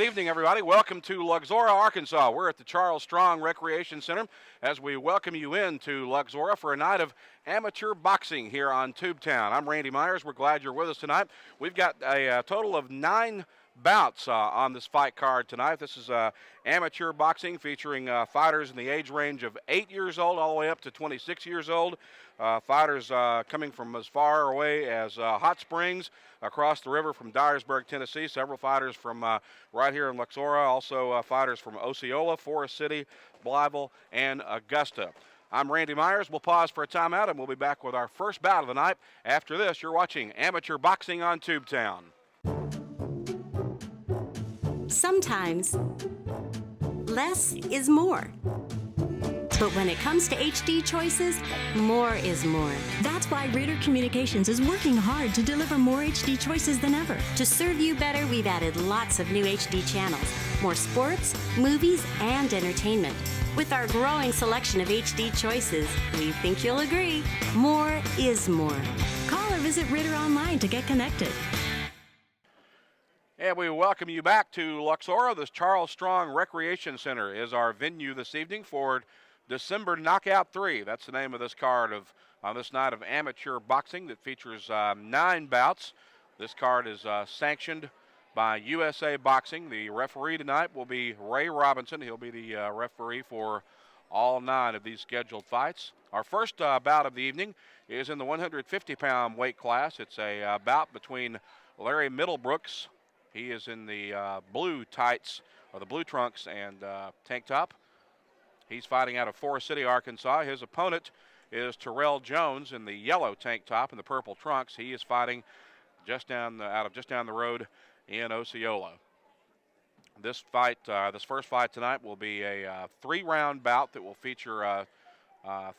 evening, everybody. Welcome to Luxora, Arkansas. We're at the Charles Strong Recreation Center as we welcome you into Luxora for a night of amateur boxing here on Tubetown. I'm Randy Myers. We're glad you're with us tonight. We've got a total of 9 bouts on this fight card tonight. This is amateur boxing featuring fighters in the age range of 8 years old all the way up to 26 years old. Fighters coming from as far away as Hot Springs, across the river from Dyersburg, Tennessee. Several fighters from right here in Luxora. Also fighters from Osceola, Forest City, Blytheville, and Augusta. I'm Randy Myers. We'll pause for a timeout, and we'll be back with our first bout of the night. After this, you're watching Amateur Boxing on Tubetown. Sometimes, less is more. But when it comes to HD choices, more is more. That's why Ritter Communications is working hard to deliver more HD choices than ever. To serve you better, we've added lots of new HD channels, more sports, movies, and entertainment. With our growing selection of HD choices, we think you'll agree, more is more. Call or visit Ritter online to get connected. And we welcome you back to Luxora. This Charles Strong Recreation Center is our venue this evening for December Knockout 3. That's the name of this card on this night of amateur boxing that features 9 bouts. This card is sanctioned by USA Boxing. The referee tonight will be Ray Robinson. He'll be the referee for all 9 of these scheduled fights. Our first bout of the evening is in the 150-pound weight class. It's a bout between Larry Middlebrooks. He is in the blue tights, or the blue trunks and tank top. He's fighting out of Forest City, Arkansas. His opponent is Terrell Jones in the yellow tank top and the purple trunks. He is fighting just down the road in Osceola. This first fight tonight will be a 3-round bout that will feature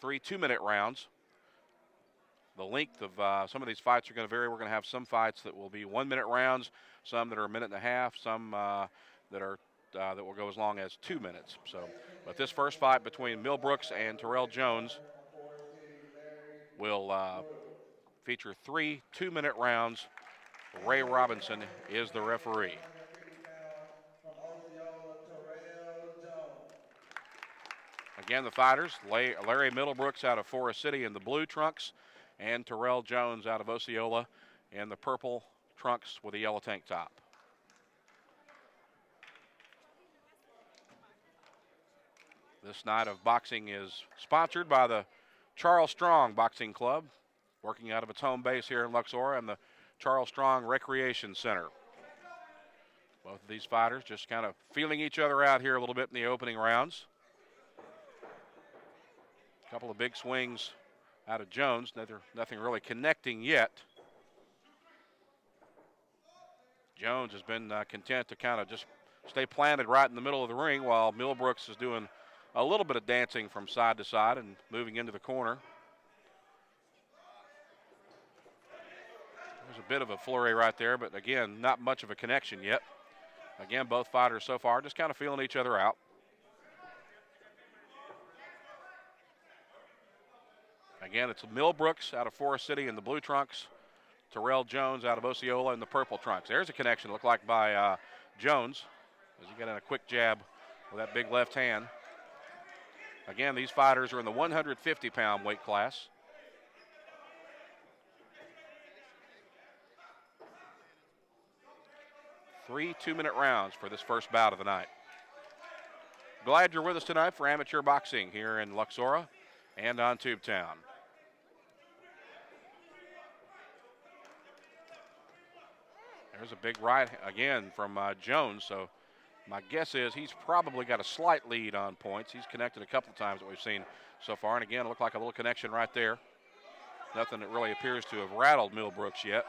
3 2-minute rounds. The length of some of these fights are going to vary. We're going to have some fights that will be 1-minute rounds, some that are a minute and a half, some that will go as long as 2 minutes. But this first fight between Middlebrooks and Terrell Jones will feature 3 2-minute rounds. Ray Robinson is the referee. Again, the fighters, Larry Middlebrooks out of Forest City in the blue trunks, and Terrell Jones out of Osceola in the purple trunks with a yellow tank top. This night of boxing is sponsored by the Charles Strong Boxing Club, working out of its home base here in Luxora and the Charles Strong Recreation Center. Both of these fighters just kind of feeling each other out here a little bit in the opening rounds. A couple of big swings out of Jones, nothing really connecting yet. Jones has been content to kind of just stay planted right in the middle of the ring while Middlebrooks is doing a little bit of dancing from side to side and moving into the corner. There's a bit of a flurry right there, but again, not much of a connection yet. Again, both fighters so far just kind of feeling each other out. Again, it's Middlebrooks out of Forest City in the blue trunks, Terrell Jones out of Osceola in the purple trunks. There's a connection, looked like, by Jones as he got in a quick jab with that big left hand. Again, these fighters are in the 150-pound weight class. Three 2-minute rounds for this first bout of the night. Glad you're with us tonight for amateur boxing here in Luxora and on Tubetown. There's a big right again from Jones, so my guess is he's probably got a slight lead on points. He's connected a couple of times that we've seen so far, and again, it looked like a little connection right there. Nothing that really appears to have rattled Middlebrooks yet.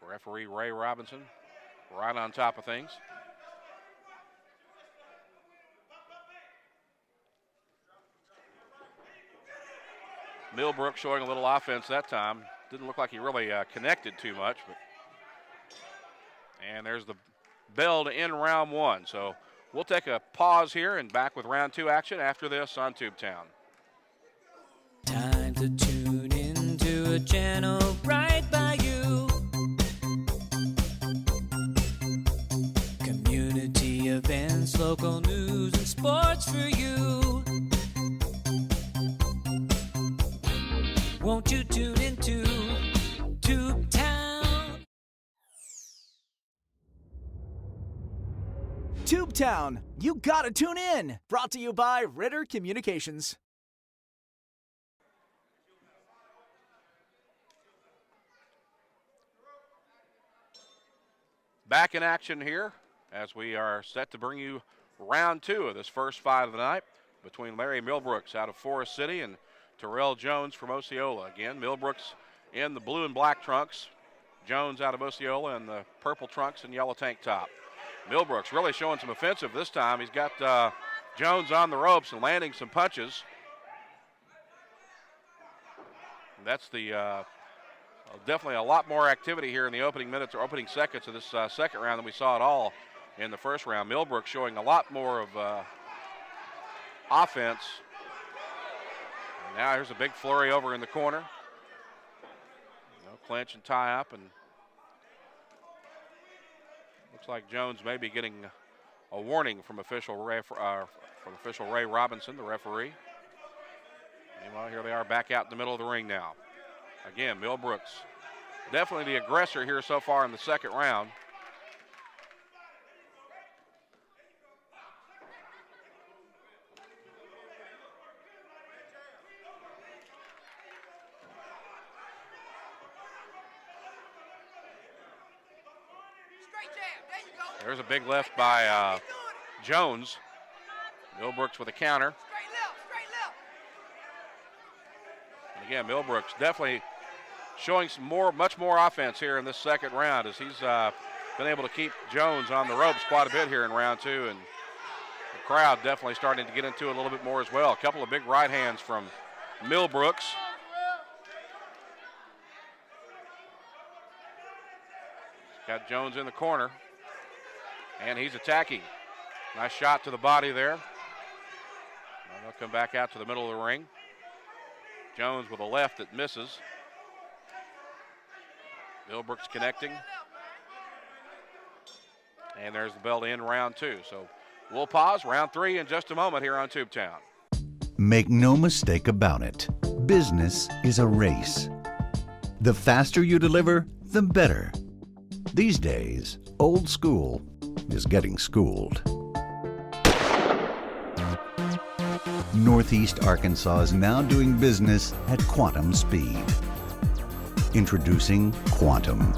Referee Ray Robinson right on top of things. Middlebrooks showing a little offense that time. Didn't look like he really connected too much. And there's the bell to end round 1. So we'll take a pause here and back with round 2 action after this on Tubetown. Time to tune into a channel right by you. Community events, local news, and sports for you. Won't you tune into Tubetown? Tubetown, you gotta tune in. Brought to you by Ritter Communications. Back in action here as we are set to bring you round 2 of this first fight of the night between Larry Millbrooks out of Forest City and Terrell Jones from Osceola. Again, Millbrooks in the blue and black trunks, Jones out of Osceola in the purple trunks and yellow tank top. Millbrooks really showing some offensive this time. He's got Jones on the ropes and landing some punches. And that's the definitely a lot more activity here in the opening minutes or opening seconds of this second round than we saw at all in the first round. Millbrooks showing a lot more of offense. And now here's a big flurry over in the corner. Clinch and tie up, and looks like Jones may be getting a warning from official Ray Robinson, the referee. Meanwhile, here they are back out in the middle of the ring now. Again, Millbrooks definitely the aggressor here so far in the second round. There's a big left by Jones. Millbrooks with a counter. And again, Millbrooks definitely showing much more offense here in this second round as he's been able to keep Jones on the ropes quite a bit here in round 2, and the crowd definitely starting to get into it a little bit more as well. A couple of big right hands from Millbrooks. Got Jones in the corner, and he's attacking. Nice shot to the body there. And they'll come back out to the middle of the ring. Jones with a left that misses. Millbrooks connecting. And there's the bell to end round 2. So we'll pause round 3 in just a moment here on Tubetown. Make no mistake about it. Business is a race. The faster you deliver, the better. These days, old school is getting schooled. Northeast Arkansas is now doing business at quantum speed. Introducing Quantum,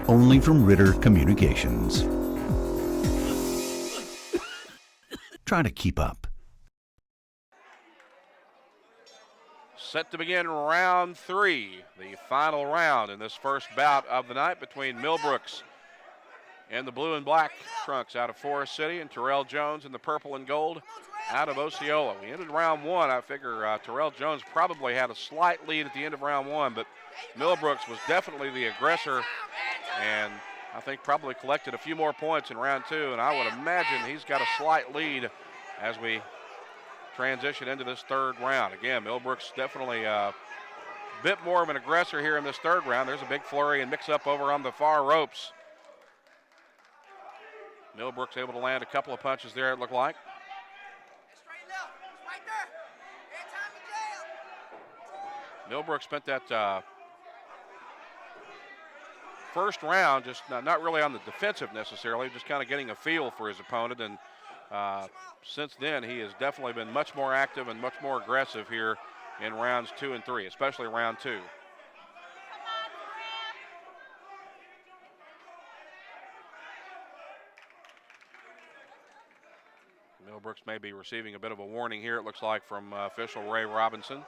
only from Ritter Communications. Try to keep up. Set to begin round 3, the final round in this first bout of the night between Millbrooks in the blue and black trunks out of Forest City and Terrell Jones in the purple and gold out of Osceola. We ended round 1. I figure Terrell Jones probably had a slight lead at the end of round 1, but Millbrooks was definitely the aggressor and I think probably collected a few more points in round 2, and I would imagine he's got a slight lead as we transition into this third round. Again, Millbrooks definitely a bit more of an aggressor here in this third round. There's a big flurry and mix-up over on the far ropes. Millbrooks able to land a couple of punches there, it looked like. Millbrooks spent that first round just not really on the defensive necessarily, just kind of getting a feel for his opponent, and since then he has definitely been much more active and much more aggressive here in rounds 2 and 3, especially round 2. Millbrooks may be receiving a bit of a warning here, it looks like, from official Ray Robinson.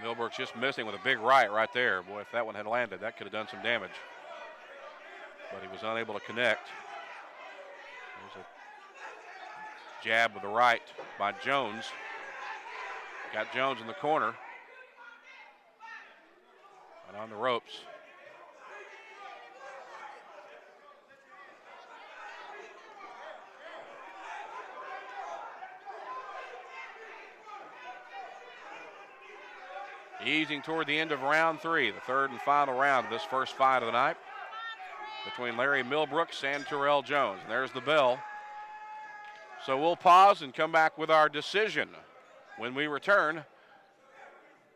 Millbrooks just missing with a big right there. Boy, if that one had landed, that could have done some damage. But he was unable to connect. There's a jab with the right by Jones. Got Jones in the corner. And on the ropes. Easing toward the end of round 3, the third and final round of this first fight of the night between Larry Millbrooks and Terrell Jones. And there's the bell. So we'll pause and come back with our decision when we return.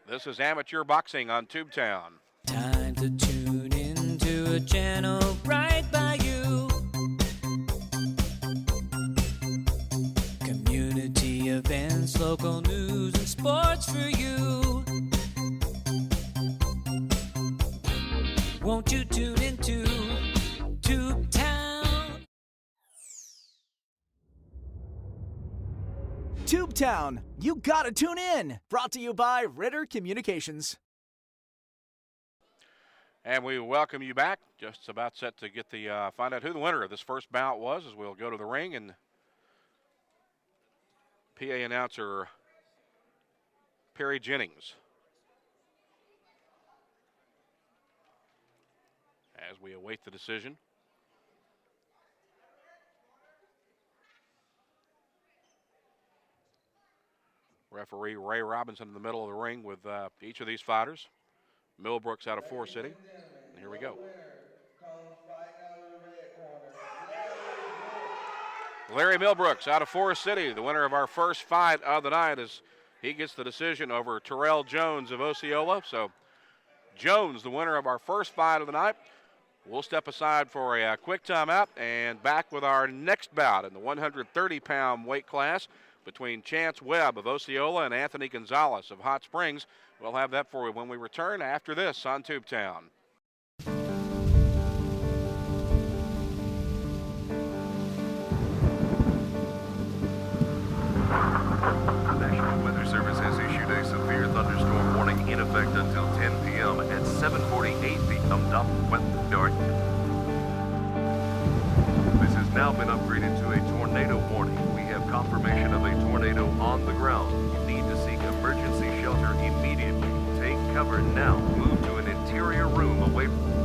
This is amateur boxing on Tubetown. Time to tune into a channel right by you. Community events, local news, and sports for you. Won't you tune into Tubetown? Tubetown, you gotta tune in. Brought to you by Ritter Communications. And we welcome you back. Just about set to get the find out who the winner of this first bout was, as we'll go to the ring, and PA announcer Perry Jennings. As we await the decision. Referee Ray Robinson in the middle of the ring with each of these fighters. Millbrooks out of Forest City. And here we go. Larry Millbrooks out of Forest City, the winner of our first fight of the night, as he gets the decision over Terrell Jones of Osceola. So Jones, the winner of our first fight of the night. We'll step aside for a quick timeout and back with our next bout in the 130-pound weight class between Chance Webb of Osceola and Anthony Gonzalez of Hot Springs. We'll have that for you when we return after this on Tubetown. The National Weather Service has issued a severe thunderstorm warning in effect until 10 p.m. At 7:48, the weather. This has now been upgraded to a tornado warning. We have confirmation of a tornado on the ground. You need to seek emergency shelter immediately. Take cover now. Move to an interior room away from...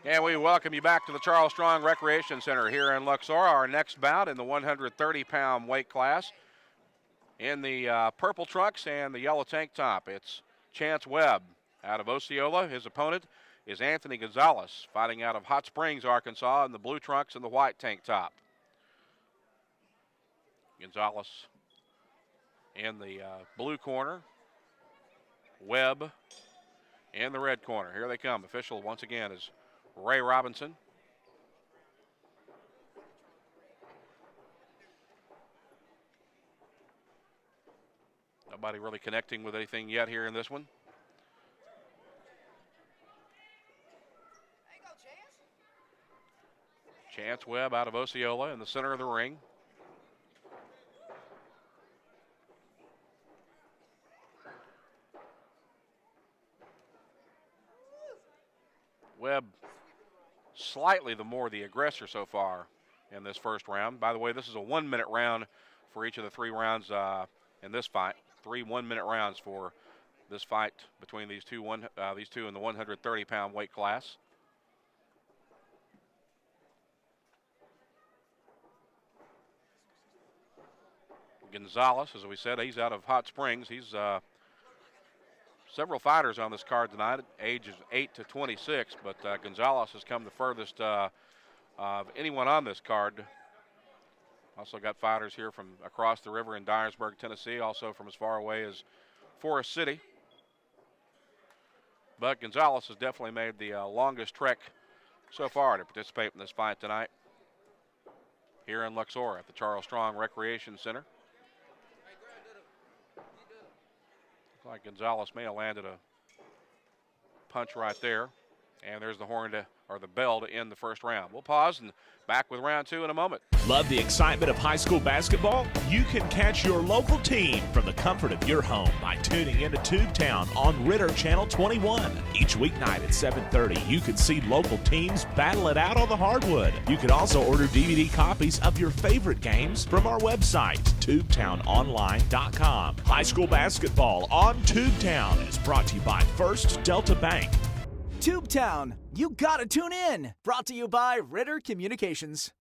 And we welcome you back to the Charles Strong Recreation Center here in Luxor. Our next bout in the 130-pound weight class. In the purple trunks and the yellow tank top, it's Chance Webb out of Osceola. His opponent is Anthony Gonzalez, fighting out of Hot Springs, Arkansas, in the blue trunks and the white tank top. Gonzalez in the blue corner. Webb in the red corner. Here they come. Official once again is Ray Robinson. Nobody really connecting with anything yet here in this one. Chance Webb out of Osceola in the center of the ring. Webb slightly the aggressor so far in this first round. By the way, this is a 1-minute round for each of the 3 rounds in this fight. 3 1-minute rounds for this fight between these two in the 130-pound weight class. Gonzalez, as we said, he's out of Hot Springs. He's several fighters on this card tonight, ages 8 to 26, but Gonzalez has come the furthest of anyone on this card. Also got fighters here from across the river in Dyersburg, Tennessee, also from as far away as Forest City. But Gonzalez has definitely made the longest trek so far to participate in this fight tonight here in Luxor at the Charles Strong Recreation Center. Looks like Gonzalez may have landed a punch right there. And there's the horn or the bell to end the first round. We'll pause and back with round 2 in a moment. Love the excitement of high school basketball? You can catch your local team from the comfort of your home by tuning into Tubetown on Ritter Channel 21. Each weeknight at 7:30, you can see local teams battle it out on the hardwood. You can also order DVD copies of your favorite games from our website, tubetownonline.com. High school basketball on Tubetown is brought to you by First Delta Bank. Tubetown, you gotta tune in. Brought to you by Ritter Communications.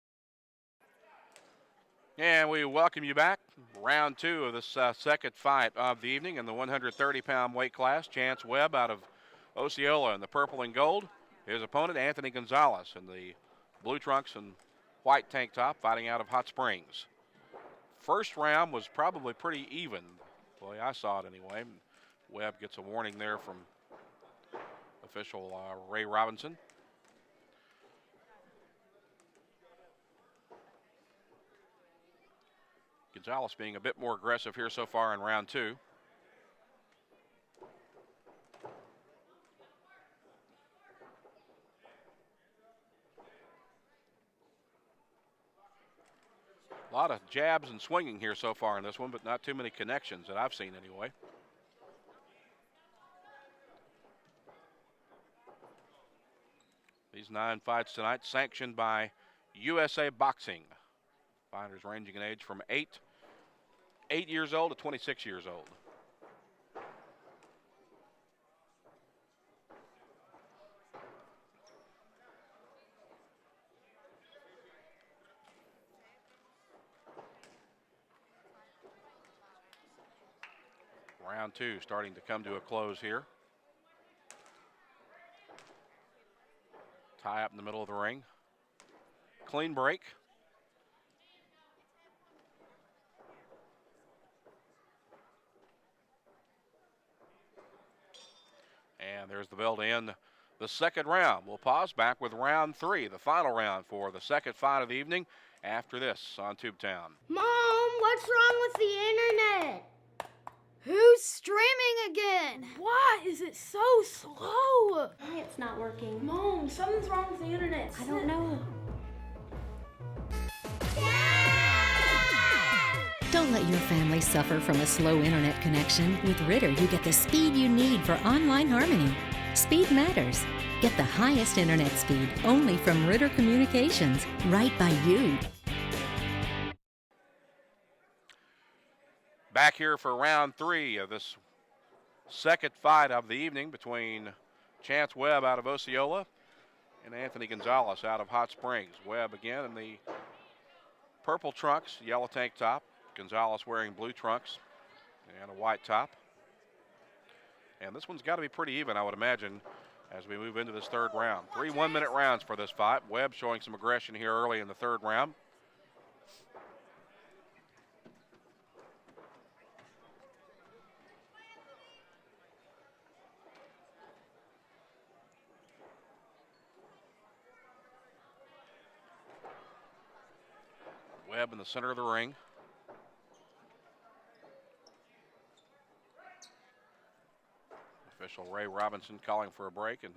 And we welcome you back. Round 2 of this second fight of the evening in the 130-pound weight class. Chance Webb out of Osceola in the purple and gold. His opponent, Anthony Gonzalez, in the blue trunks and white tank top, fighting out of Hot Springs. First round was probably pretty even. The way I saw it anyway. Webb gets a warning there from official Ray Robinson. Gonzalez being a bit more aggressive here so far in round 2. A lot of jabs and swinging here so far in this one, but not too many connections that I've seen anyway. These 9 fights tonight sanctioned by USA Boxing. Fighters ranging in age from 8 years old to 26 years old. Round 2 starting to come to a close here. Tie up in the middle of the ring. Clean break. And there's the bell to end the second round. We'll pause, back with round 3, the final round for the second fight of the evening after this on Tubetown. Mom, what's wrong with the internet? Who's streaming again? Why is it so slow? Why it's not working? Mom, something's wrong with the internet. I don't know. Don't let your family suffer from a slow internet connection. With Ritter, you get the speed you need for online harmony. Speed matters. Get the highest internet speed only from Ritter Communications, right by you. Back here for round 3 of this second fight of the evening between Chance Webb out of Osceola and Anthony Gonzalez out of Hot Springs. Webb again in the purple trunks, yellow tank top. Gonzalez wearing blue trunks and a white top. And this one's got to be pretty even, I would imagine, as we move into this third round. 3 one-minute rounds for this fight. Webb showing some aggression here early in the third round. Webb in the center of the ring. Official Ray Robinson calling for a break and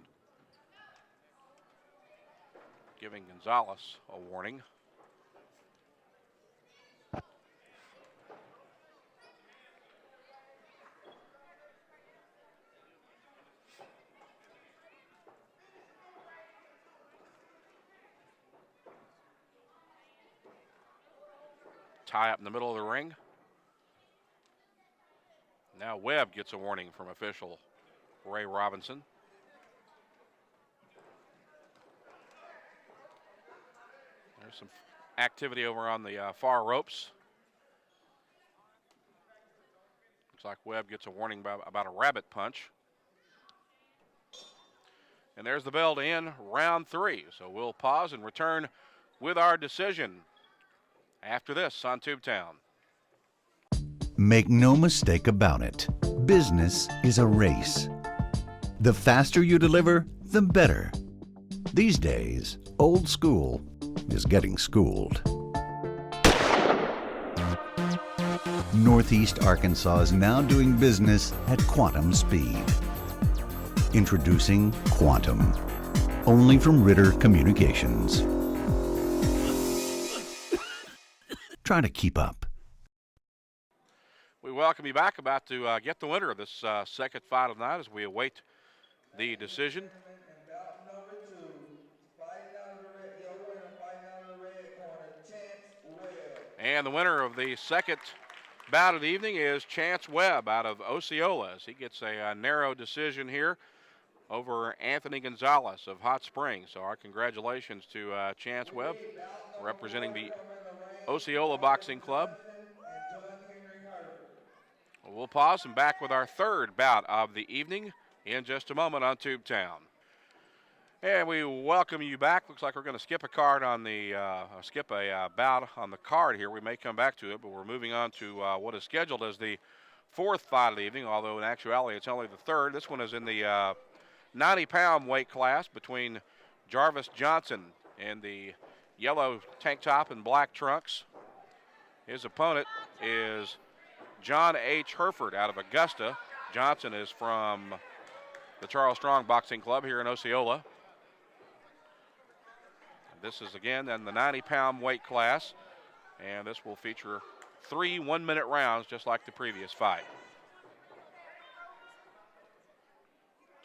giving Gonzalez a warning. Tie up in the middle of the ring. Now Webb gets a warning from official Ray Robinson. There's some activity over on the far ropes. Looks like Webb gets a warning about a rabbit punch. And there's the bell to end round 3. So we'll pause and return with our decision after this on Tubetown. Make no mistake about it. Business is a race. The faster you deliver, the better. These days, old school is getting schooled. Northeast Arkansas is now doing business at quantum speed. Introducing Quantum, only from Ritter Communications. Try to keep up. We welcome you back. About to get the winner of this second fight of the night as we await the decision. And the winner of the second bout of the evening is Chance Webb out of Osceola. He gets a narrow decision here over Anthony Gonzalez of Hot Springs. So our congratulations to Chance Webb, representing the Osceola Boxing Club. We'll pause and back with our third bout of the evening in just a moment on Tubetown. And we welcome you back. Looks like we're going to skip a card on the bout on the card here. We may come back to it, but we're moving on to what is scheduled as the fourth fight of the evening, although in actuality it's only the third. This one is in the 90-pound weight class between Jarvis Johnson in the yellow tank top and black trunks. His opponent is John H. Herford out of Augusta. Johnson is from the Charles Strong Boxing Club here in Osceola. This is again in the 90-pound weight class, and this will feature 3 one-minute rounds just like the previous fight.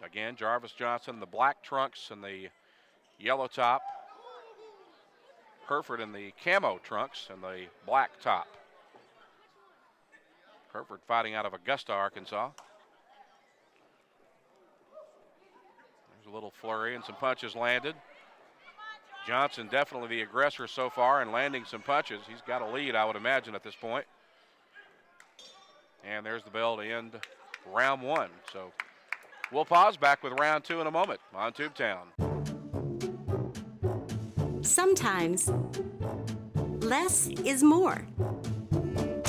Again, Jarvis Johnson, the black trunks and the yellow top. Herford in the camo trunks and the black top. Herford fighting out of Augusta, Arkansas. There's a little flurry and some punches landed. Johnson definitely the aggressor so far and landing some punches. He's got a lead, I would imagine, at this point. And there's the bell to end round one. So we'll pause, back with round two in a moment on Tubetown. Sometimes less is more.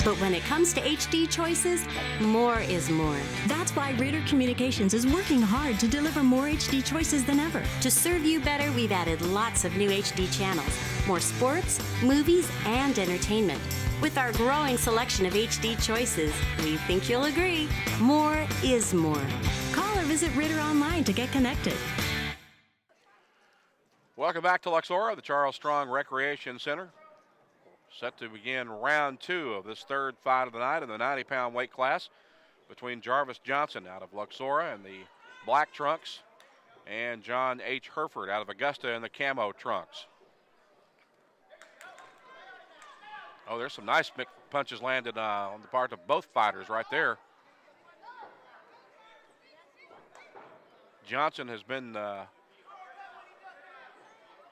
But when it comes to HD choices, more is more. That's why Ritter Communications is working hard to deliver more HD choices than ever. To serve you better, we've added lots of new HD channels, more sports, movies, and entertainment. With our growing selection of HD choices, we think you'll agree, more is more. Call or visit Ritter online to get connected. Welcome back to Luxora, the Charles Strong Recreation Center. Set to begin round two of this third fight of the night in the 90-pound weight class between Jarvis Johnson out of Luxora in the black trunks and John H. Herford out of Augusta in the camo trunks. Oh, there's some nice punches landed on the part of both fighters right there. Johnson has been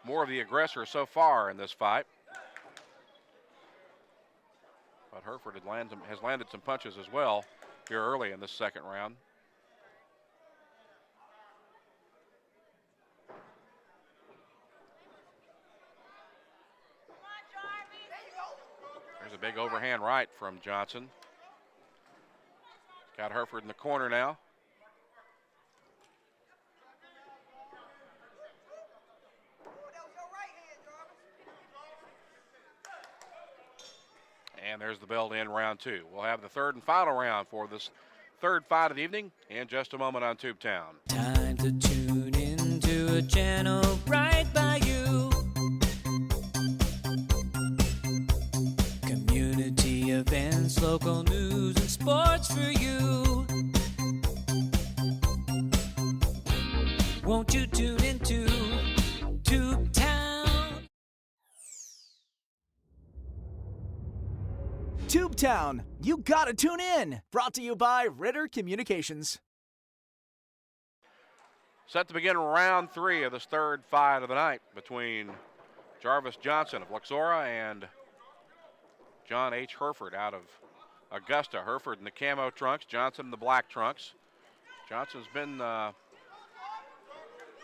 more of the aggressor so far in this fight. But Herford has landed some punches as well here early in this second round. There's a big overhand right from Johnson. Got Herford in the corner now. And there's the bell to end round two. We'll have the third and final round for this third fight of the evening in just a moment on Tubetown. Time to tune into a channel right by you. Community events, local news, and sports for you. Won't you tune into Tubetown? Tubetown, you gotta tune in. Brought to you by Ritter Communications. Set to begin round three of this third fight of the night between Jarvis Johnson of Luxora and John H. Herford out of Augusta. Herford in the camo trunks, Johnson in the black trunks. Johnson's been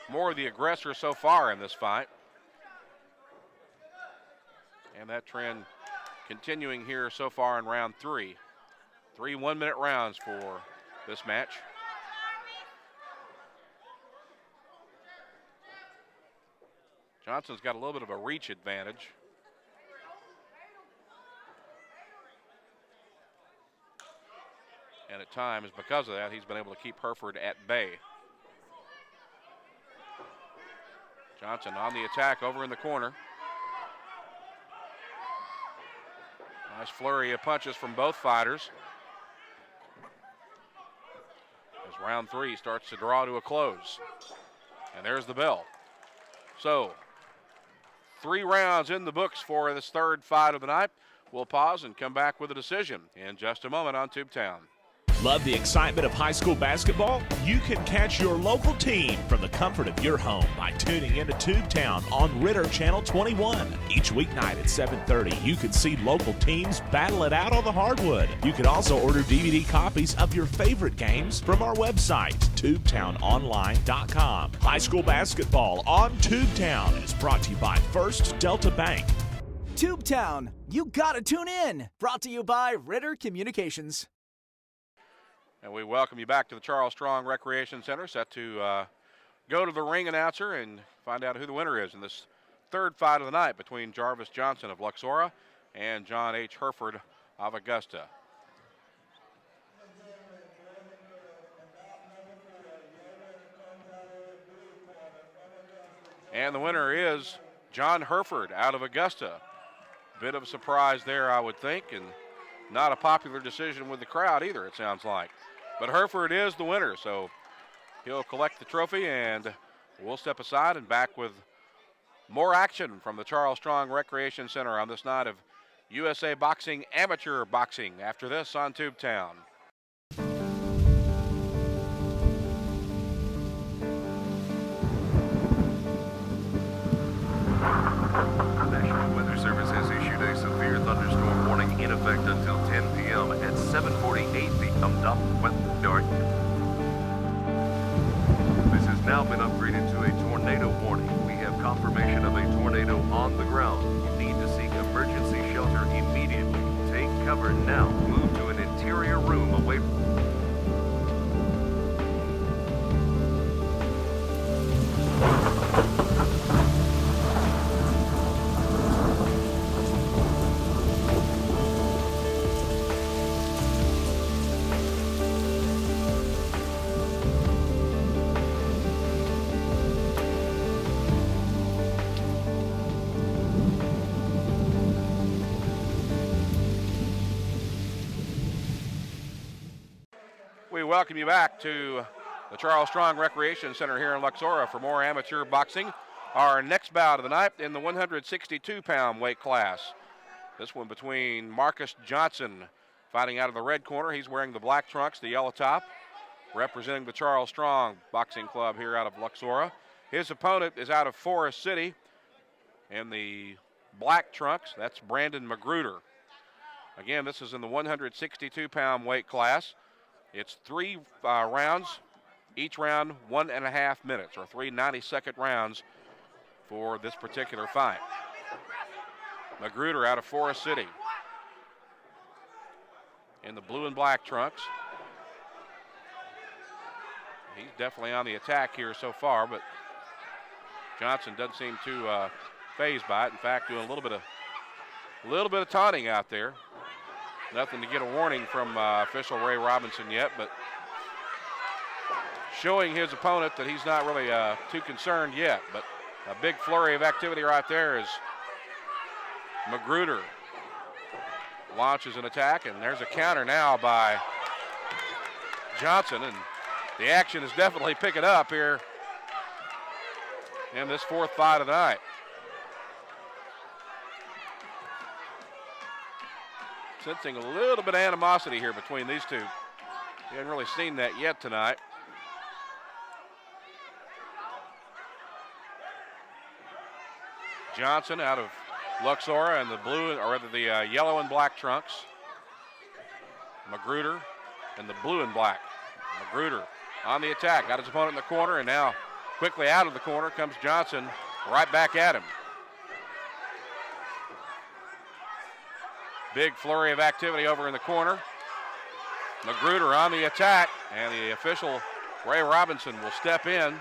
more of the aggressor so far in this fight. And that trend continuing here so far in round three. 3 one-minute rounds for this match. Johnson's got a little bit of a reach advantage. And at times, because of that, he's been able to keep Herford at bay. Johnson on the attack over in the corner. Nice flurry of punches from both fighters. As round 3 starts to draw to a close. And there's the bell. So, 3 rounds in the books for this third fight of the night. We'll pause and come back with a decision in just a moment on Tubetown. Love the excitement of high school basketball? You can catch your local team from the comfort of your home by tuning into Tubetown on Ritter Channel 21. Each weeknight at 7:30, you can see local teams battle it out on the hardwood. You can also order DVD copies of your favorite games from our website, tubetownonline.com. High school basketball on Tubetown is brought to you by First Delta Bank. Tubetown, you gotta tune in. Brought to you by Ritter Communications. And we welcome you back to the Charles Strong Recreation Center, set to go to the ring announcer and find out who the winner is in this third fight of the night between Jarvis Johnson of Luxora and John H. Herford of Augusta. And the winner is John Herford out of Augusta. Bit of a surprise there, I would think, and not a popular decision with the crowd either, it sounds like. But Herford is the winner, so he'll collect the trophy, and we'll step aside and back with more action from the Charles Strong Recreation Center on this night of USA Boxing Amateur Boxing after this on Tubetown. National Weather Service has issued a severe thunderstorm warning in effect until 10 p.m. At 7:48, the weather. This has now been upgraded to a tornado warning. We have confirmation of a tornado on the ground. You need to seek emergency shelter immediately. Take cover now. Move to an interior room away from... We welcome you back to the Charles Strong Recreation Center here in Luxora for more amateur boxing. Our next bout of the night in the 162-pound weight class. This one between Marcus Johnson fighting out of the red corner. He's wearing the black trunks, the yellow top, representing the Charles Strong Boxing Club here out of Luxora. His opponent is out of Forest City in the black trunks. That's Brandon Magruder. Again, this is in the 162-pound weight class. It's 3 rounds, each round 1.5 minutes, or 3 90-second rounds for this particular fight. Magruder out of Forest City in the blue and black trunks. He's definitely on the attack here so far, but Johnson doesn't seem too fazed by it. In fact, doing a little bit of taunting out there. Nothing to get a warning from official Ray Robinson yet, but showing his opponent that he's not really too concerned yet. But a big flurry of activity right there as Magruder launches an attack, and there's a counter now by Johnson, and the action is definitely picking up here in this fourth fight of the night. Sensing a little bit of animosity here between these two. You haven't really seen that yet tonight. Johnson out of Luxora in the blue, or rather the yellow and black trunks. Magruder in the blue and black. Magruder on the attack, got his opponent in the corner, and now quickly out of the corner comes Johnson right back at him. Big flurry of activity over in the corner. Magruder on the attack, and the official, Ray Robinson, will step in. And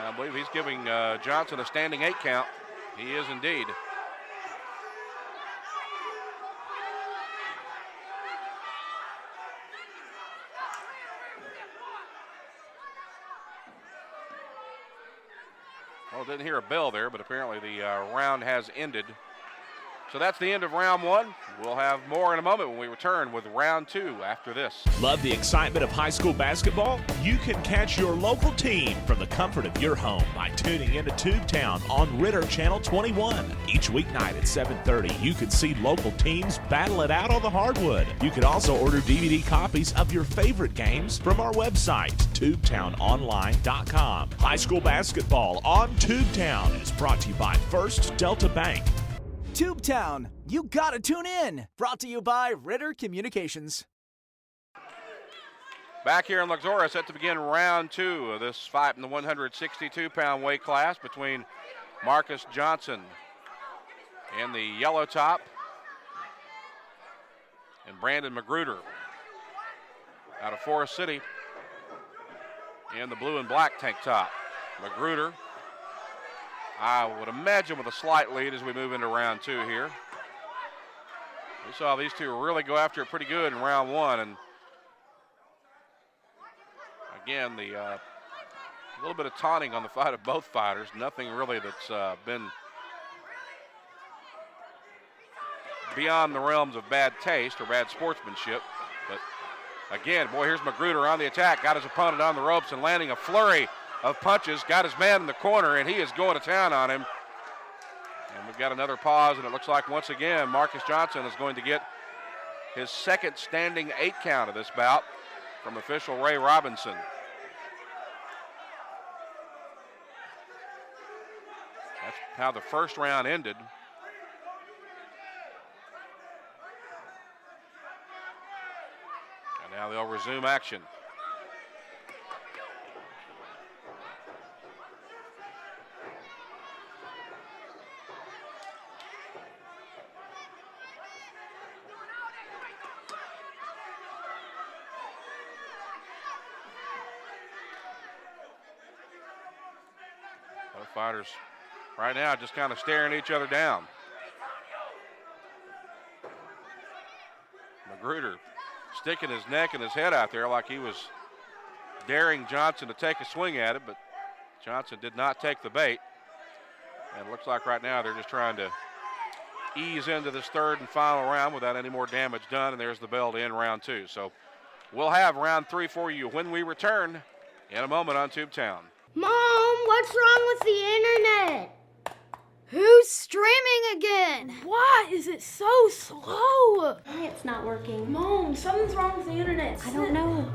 I believe he's giving Johnson a standing 8 count. He is indeed. Oh, didn't hear a bell there, but apparently the round has ended. So that's the end of round one. We'll have more in a moment when we return with round two after this. Love the excitement of high school basketball? You can catch your local team from the comfort of your home by tuning into Tubetown on Ritter Channel 21. Each weeknight at 7:30, you can see local teams battle it out on the hardwood. You can also order DVD copies of your favorite games from our website, tubetownonline.com. High school basketball on Tubetown is brought to you by First Delta Bank. Tubetown, you gotta tune in. Brought to you by Ritter Communications. Back here in Luxora, set to begin round two of this fight in the 162-pound weight class between Marcus Johnson in the yellow top and Brandon Magruder out of Forest City in the blue and black tank top. Magruder, I would imagine, with a slight lead as we move into round two here. We saw these two really go after it pretty good in round one, and again, the little bit of taunting on the fight of both fighters. Nothing really that's been beyond the realms of bad taste or bad sportsmanship. But again, boy, here's Magruder on the attack, got his opponent on the ropes and landing a flurry of punches, got his man in the corner, and he is going to town on him. And we've got another pause, and it looks like once again Marcus Johnson is going to get his second standing 8 count of this bout from official Ray Robinson. That's how the first round ended. And now they'll resume action. Both fighters right now just kind of staring each other down. Magruder sticking his neck and his head out there like he was daring Johnson to take a swing at it, but Johnson did not take the bait. And it looks like right now they're just trying to ease into this third and final round without any more damage done, and there's the bell to end round two. So we'll have round three for you when we return in a moment on Tubetown. Mom, what's wrong with the internet? Who's streaming again? Why is it so slow? Why it's not working? Mom, something's wrong with the internet. I don't know.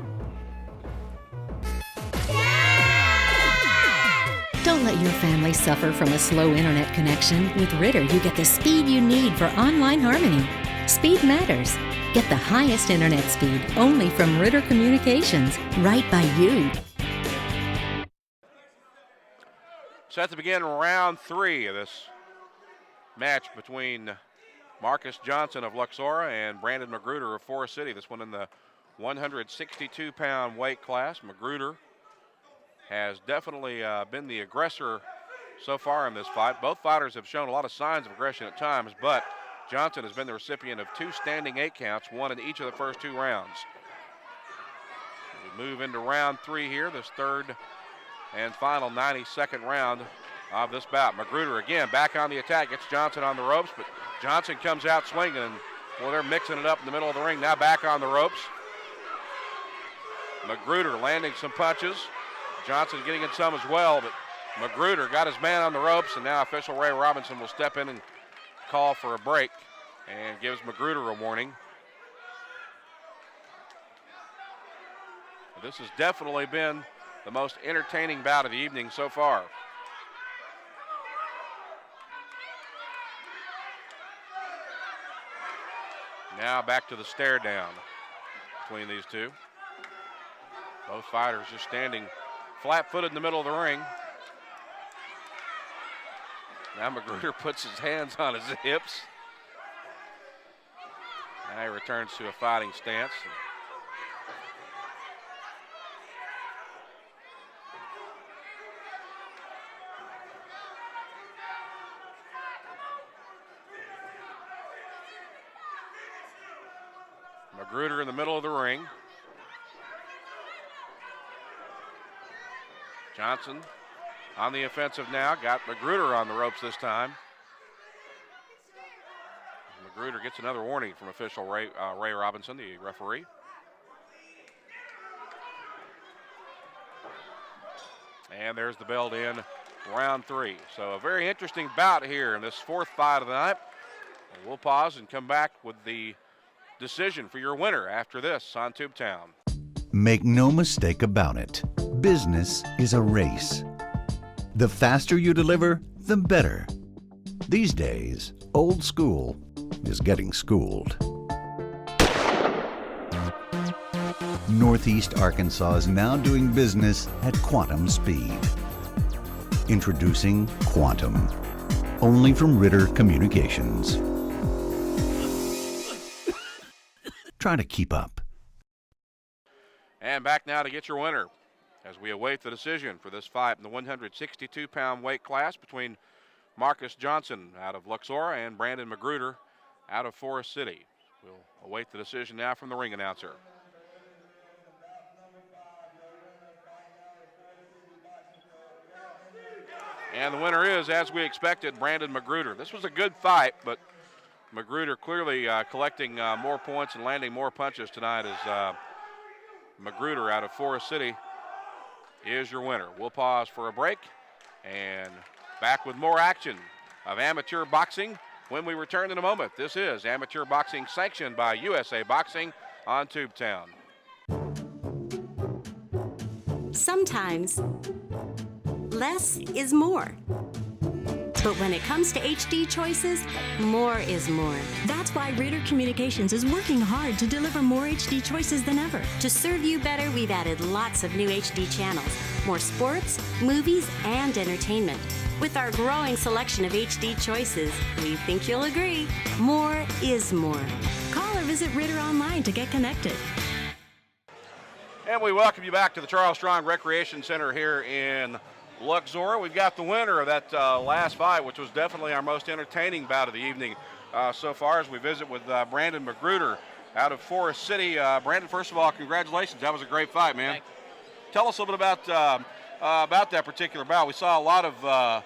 Don't let your family suffer from a slow internet connection. With Ritter, you get the speed you need for online harmony. Speed matters. Get the highest internet speed only from Ritter Communications, right by you. Set to begin round three of this match between Marcus Johnson of Luxora and Brandon Magruder of Forest City. This one in the 162-pound weight class. Magruder has definitely been the aggressor so far in this fight. Both fighters have shown a lot of signs of aggression at times, but Johnson has been the recipient of 2 standing 8 counts, one in each of the first 2 rounds. We move into round three here, this third and final 92nd round of this bout. Magruder again back on the attack, gets Johnson on the ropes, but Johnson comes out swinging, and well, they're mixing it up in the middle of the ring. Now back on the ropes. Magruder landing some punches. Johnson getting in some as well, but Magruder got his man on the ropes, and now official Ray Robinson will step in and call for a break and gives Magruder a warning. This has definitely been the most entertaining bout of the evening so far. Now back to the stare down between these two. Both fighters just standing flat-footed in the middle of the ring. Now Magruder puts his hands on his hips. Now he returns to a fighting stance. Magruder in the middle of the ring. Johnson on the offensive now. Got Magruder on the ropes this time. Magruder gets another warning from official Ray Robinson, the referee. And there's the bell to end round 3. So a very interesting bout here in this 4th fight of the night. And we'll pause and come back with the decision for your winner after this on Tubetown. Make no mistake about it. Business is a race. The faster you deliver, the better. These days, old school is getting schooled. Northeast Arkansas is now doing business at quantum speed. Introducing Quantum, only from Ritter Communications. Try to keep up. And back now to get your winner as we await the decision for this fight in the 162-pound weight class between Marcus Johnson out of Luxora and Brandon Magruder out of Forest City. We'll await the decision now from the ring announcer. And the winner is, as we expected, Brandon Magruder. This was a good fight, but Magruder clearly collecting more points and landing more punches tonight as Magruder out of Forest City is your winner. We'll pause for a break and back with more action of amateur boxing when we return in a moment. This is amateur boxing sanctioned by USA Boxing on Tubetown. Sometimes less is more. But when it comes to HD choices, more is more. That's why Ritter Communications is working hard to deliver more HD choices than ever. To serve you better, we've added lots of new HD channels, more sports, movies, and entertainment. With our growing selection of HD choices, we think you'll agree, more is more. Call or visit Ritter online to get connected. And we welcome you back to the Charles Strong Recreation Center here in Luxora. We've got the winner of that last fight, which was definitely our most entertaining bout of the evening so far, as we visit with Brandon Magruder out of Forest City. Brandon, first of all, congratulations. That was a great fight, man. Tell us a little bit about that particular bout. We saw a lot of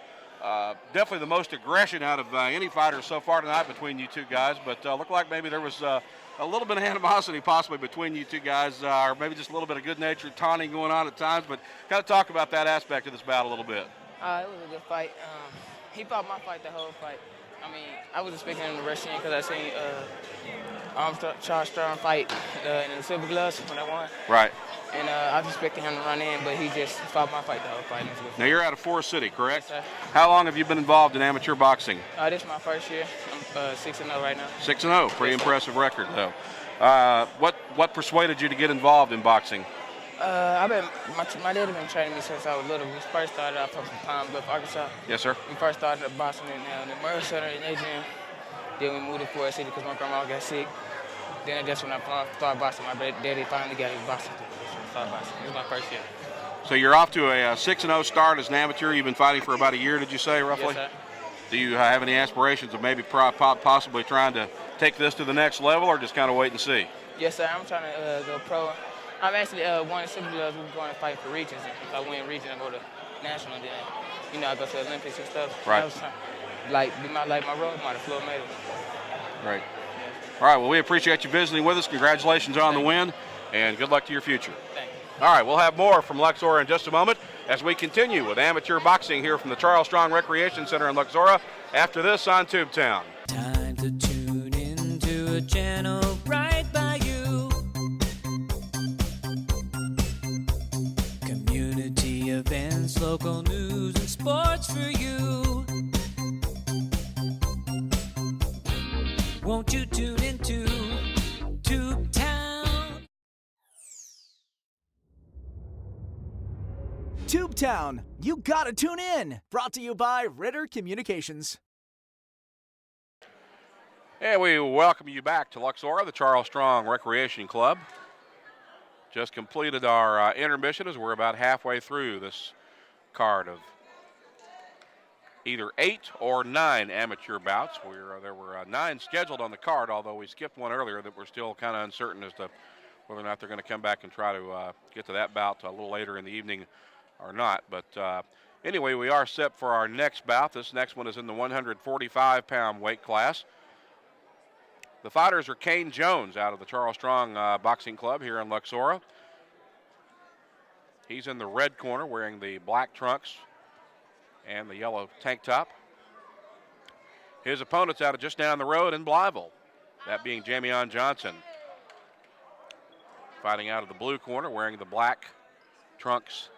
definitely the most aggression out of any fighter so far tonight between you two guys, but looked like maybe there was a little bit of animosity possibly between you two guys, or maybe just a little bit of good-natured taunting going on at times, but kind of talk about that aspect of this bout a little bit. It was a good fight. He fought my fight the whole fight. I mean, I was expecting him to rush in because I seen Charles Strong fight in the Silver Gloves when I won. Right. And I was expecting him to run in, but he just fought my fight the whole fight. Now, you're out of Forest City, correct? Yes, sir. How long have you been involved in amateur boxing? This is my first year. I'm 6-0 right now. 6-0, pretty impressive record, though. What persuaded you to get involved in boxing? My dad has been training me since I was little. We first started out from Pine Bluff, Arkansas. Yes, sir. We first started at boxing in the Murray Center in Agent. Then we moved to Forest City because my grandma got sick. Then that's when I started boxing. My daddy finally got his boxing. Started boxing. It was my first year. So you're off to a 6-0 start as an amateur. You've been fighting for about a year, did you say, roughly? Yes, sir. Do you have any aspirations of maybe possibly trying to take this to the next level, or just kind of wait and see? Yes, sir. I'm trying to go pro. I'm actually one of the Super Bowls. We're going to fight for regions. If I win region, I go to national. Then, I go to the Olympics and stuff. Right. I was trying, be my role model, Floyd Mayweather. Right. All right. Well, we appreciate you visiting with us. Congratulations on the win, and good luck to your future. Thank you. All right. We'll have more from Luxora in just a moment as we continue with amateur boxing here from the Charles Strong Recreation Center in Luxora after this on Tubetown. Time to tune into a channel right by you. Community events, local news, and sports for you. Won't you tune into Tubetown? Tubetown, you gotta tune in. Brought to you by Ritter Communications. And we welcome you back to Luxora, the Charles Strong Recreation Club. Just completed our intermission as we're about halfway through this card of either 8 or 9 amateur bouts. There were 9 scheduled on the card, although we skipped one earlier that we're still kind of uncertain as to whether or not they're going to come back and try to get to that bout a little later in the evening or not. But Anyway, we are set for our next bout. This next one is in the 145-pound weight class. The fighters are Kane Jones out of the Charles Strong Boxing Club here in Luxora. He's in the red corner wearing the black trunks and the yellow tank top. His opponent's out of just down the road in Blytheville, that being Jamion Johnson. Fighting out of the blue corner wearing the black trunks.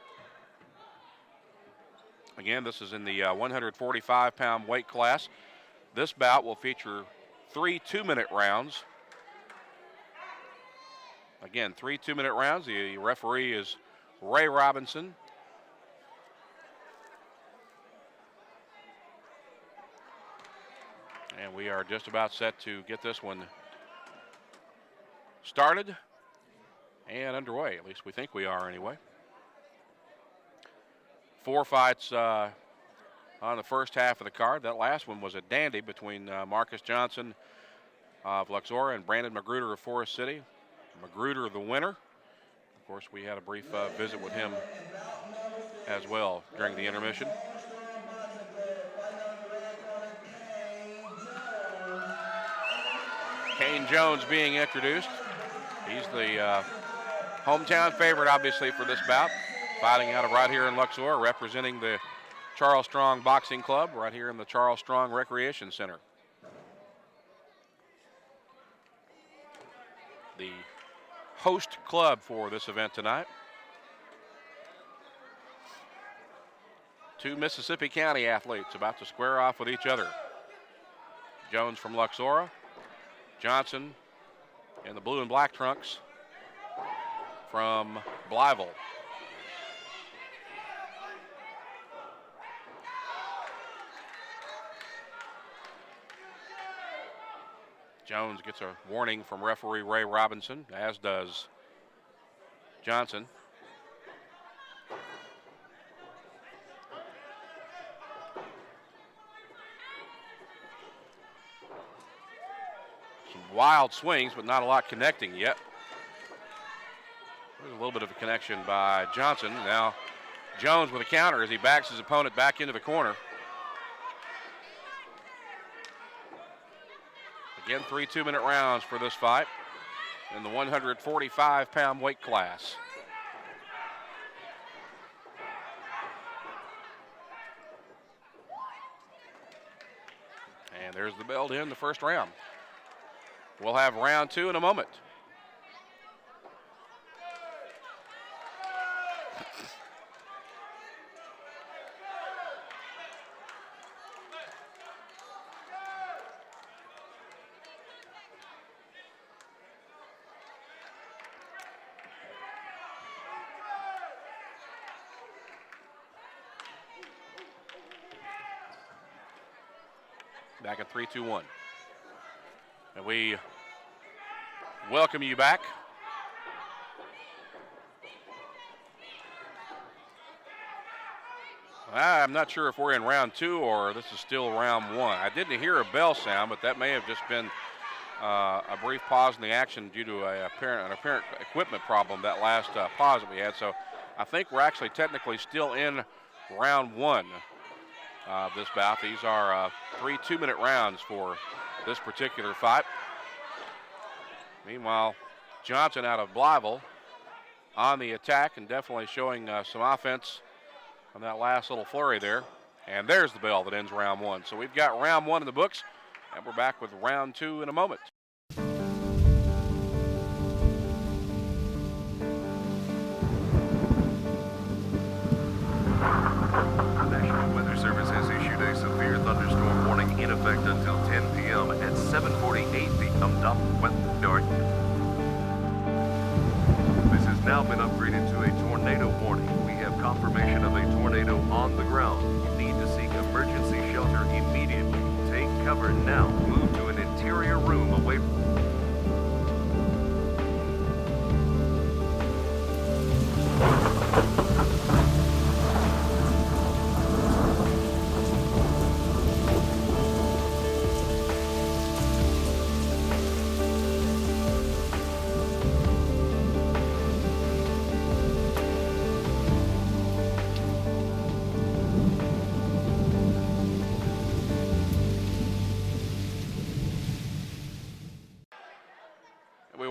Again, this is in the 145-pound weight class. This bout will feature 3 2-minute rounds. Again, 3 2-minute rounds. The referee is Ray Robinson. And we are just about set to get this one started and underway. At least we think we are anyway. 4 fights on the first half of the card. That last one was a dandy between Marcus Johnson of Luxora and Brandon Magruder of Forest City. Magruder the winner. Of course, we had a brief visit with him as well during the intermission. Kane Jones being introduced. He's the hometown favorite, obviously, for this bout. Fighting out of right here in Luxor, representing the Charles Strong Boxing Club right here in the Charles Strong Recreation Center. The host club for this event tonight. 2 Mississippi County athletes about to square off with each other. Jones from Luxora, Johnson in the blue and black trunks from Blytheville. Jones gets a warning from referee Ray Robinson, as does Johnson. Some wild swings, but not a lot connecting yet. There's a little bit of a connection by Johnson. Now Jones with a counter as he backs his opponent back into the corner. Again, 3 2-minute rounds for this fight in the 145-pound weight class. And there's the bell to end the first round. We'll have round 2 in a moment. Back at 3-2-1. And we welcome you back. I'm not sure if we're in round 2 or this is still round 1. I didn't hear a bell sound, but that may have just been a brief pause in the action due to an apparent equipment problem, that last pause that we had. So I think we're actually technically still in round 1. This bout. These are 3 2-minute rounds for this particular fight. Meanwhile, Johnson out of Blytheville on the attack and definitely showing some offense on that last little flurry there. And there's the bell that ends round 1. So we've got round 1 in the books, and we're back with round 2 in a moment. Service has issued a severe thunderstorm warning in effect until 10 p.m. At 7:48 p.m. This has now been upgraded to a tornado warning. We have confirmation of a tornado on the ground. You need to seek emergency shelter immediately. Take cover now. Move to an interior room away from...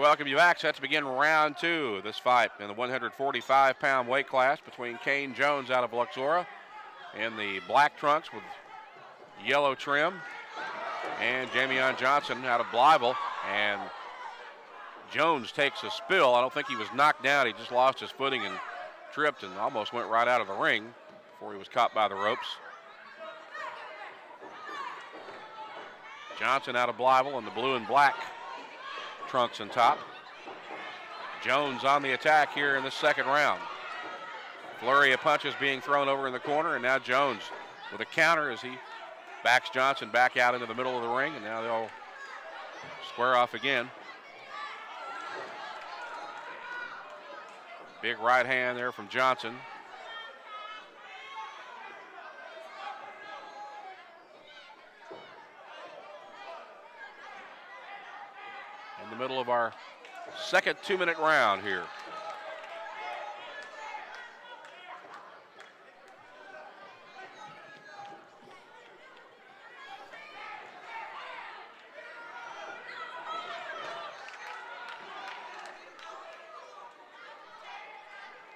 welcome you back. Set to begin round two of this fight in the 145-pound weight class between Kane Jones out of Luxora in the black trunks with yellow trim, and Jamion Johnson out of Blyville. And Jones takes a spill. I don't think he was knocked down. He just lost his footing and tripped and almost went right out of the ring before he was caught by the ropes. Johnson out of Blyville in the blue and black trunks and top. Jones on the attack here in the second round. Flurry of punches being thrown over in the corner, and now Jones with a counter as he backs Johnson back out into the middle of the ring, and now they'll square off again. Big right hand there from Johnson. In the middle of our second 2-minute round here.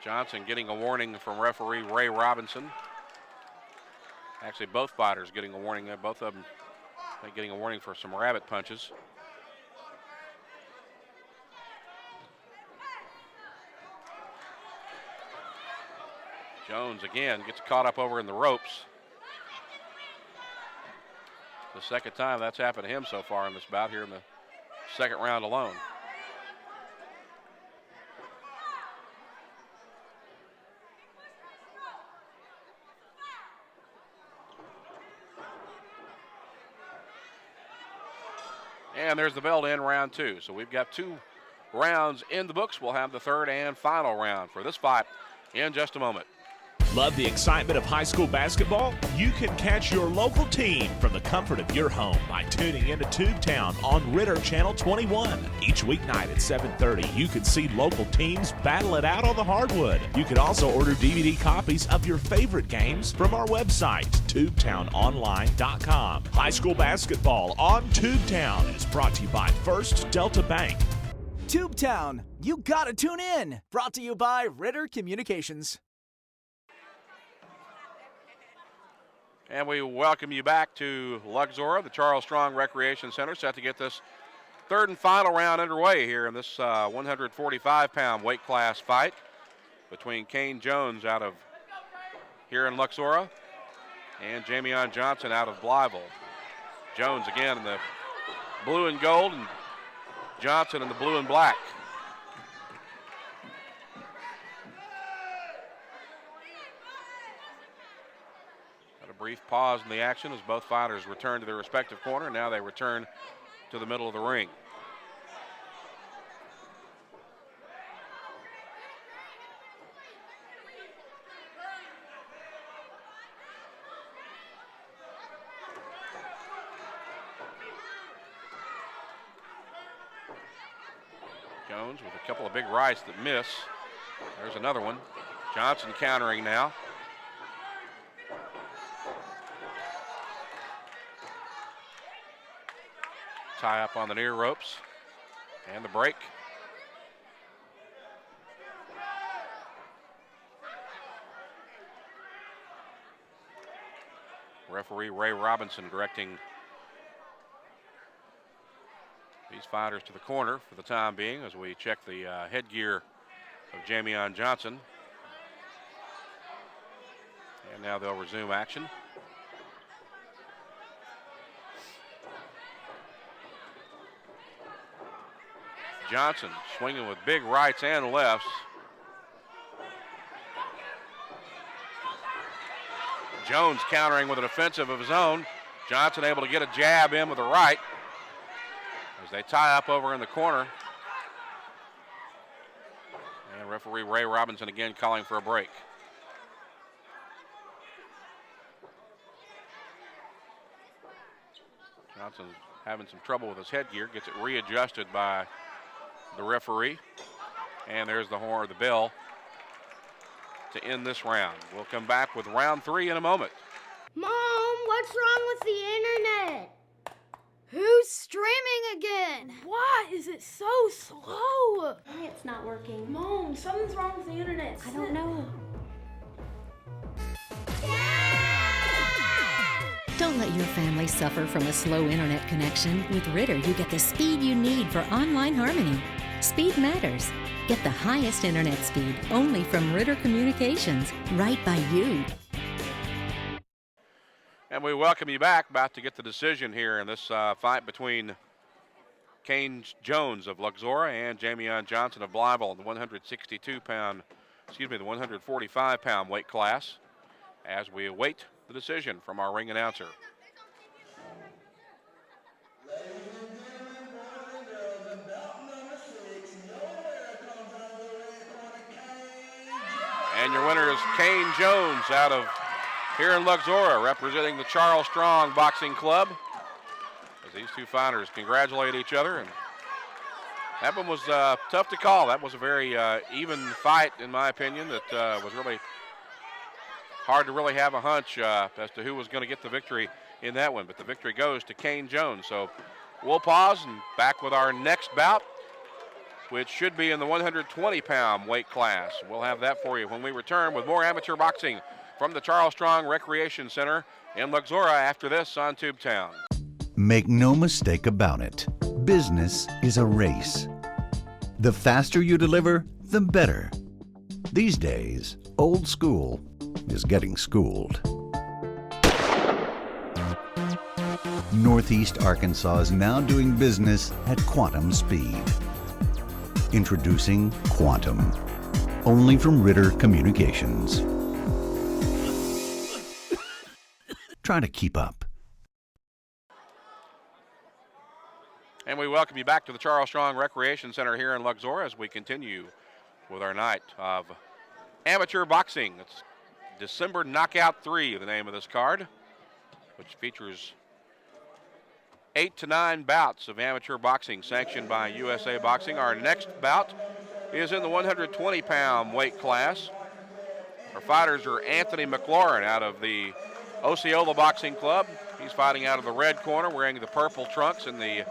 Johnson getting a warning from referee Ray Robinson. Actually, both fighters getting a warning. Both of them getting a warning for some rabbit punches. Jones again gets caught up over in the ropes. The second time that's happened to him so far in this bout here in the second round alone. And there's the bell to end round two. So we've got 2 rounds in the books. We'll have the third and final round for this fight in just a moment. Love the excitement of high school basketball? You can catch your local team from the comfort of your home by tuning into Tubetown on Ritter Channel 21. Each weeknight at 7:30, you can see local teams battle it out on the hardwood. You can also order DVD copies of your favorite games from our website, tubetownonline.com. High school basketball on Tubetown is brought to you by First Delta Bank. Tubetown, you gotta tune in. Brought to you by Ritter Communications. And we welcome you back to Luxora, the Charles Strong Recreation Center, set to get this third and final round underway here in this 145-pound weight class fight between Kane Jones out of here in Luxora and Jamion Johnson out of Blyville. Jones again in the blue and gold, and Johnson in the blue and black. Brief pause in the action as both fighters return to their respective corner. Now they return to the middle of the ring. Jones with a couple of big rights that miss. There's another one. Johnson countering now. Tie up on the near ropes and the break. Referee Ray Robinson directing these fighters to the corner for the time being as we check the headgear of Jamion Johnson. And now they'll resume action. Johnson swinging with big rights and lefts. Jones countering with an offensive of his own. Johnson able to get a jab in with the right as they tie up over in the corner. And referee Ray Robinson again calling for a break. Johnson having some trouble with his headgear, gets it readjusted by the referee, and there's the horn or the bell to end this round. We'll come back with round 3 in a moment. Mom, what's wrong with the internet? Who's streaming again? Why is it so slow? It's not working. Mom, something's wrong with the internet. I don't know. Don't let your family suffer from a slow internet connection. With Ritter, you get the speed you need for online harmony. Speed matters. Get the highest internet speed only from Ritter Communications, right by you. And we welcome you back. About to get the decision here in this fight between Kane Jones of Luxora and Jamion Johnson of Blytheville in the 145-pound weight class, as we await the decision from our ring announcer. And your winner is Kane Jones out of here in Luxora, representing the Charles Strong Boxing Club. As these two fighters congratulate each other. And that one was tough to call. That was a very even fight, in my opinion. That was really hard to really have a hunch as to who was going to get the victory in that one. But the victory goes to Kane Jones. So we'll pause and back with our next bout, which should be in the 120-pound weight class. We'll have that for you when we return with more amateur boxing from the Charles Strong Recreation Center in Luxora after this on Tubetown. Make no mistake about it. Business is a race. The faster you deliver, the better. These days, old school is getting schooled. Northeast Arkansas is now doing business at quantum speed. Introducing Quantum, only from Ritter Communications. Try to keep up. And we welcome you back to the Charles Strong Recreation Center here in Luxora as we continue with our night of amateur boxing. It's December Knockout 3, the name of this card, which features 8 to 9 bouts of amateur boxing sanctioned by USA Boxing. Our next bout is in the 120-pound weight class. Our fighters are Anthony McLaurin out of the Osceola Boxing Club. He's fighting out of the red corner, wearing the purple trunks and the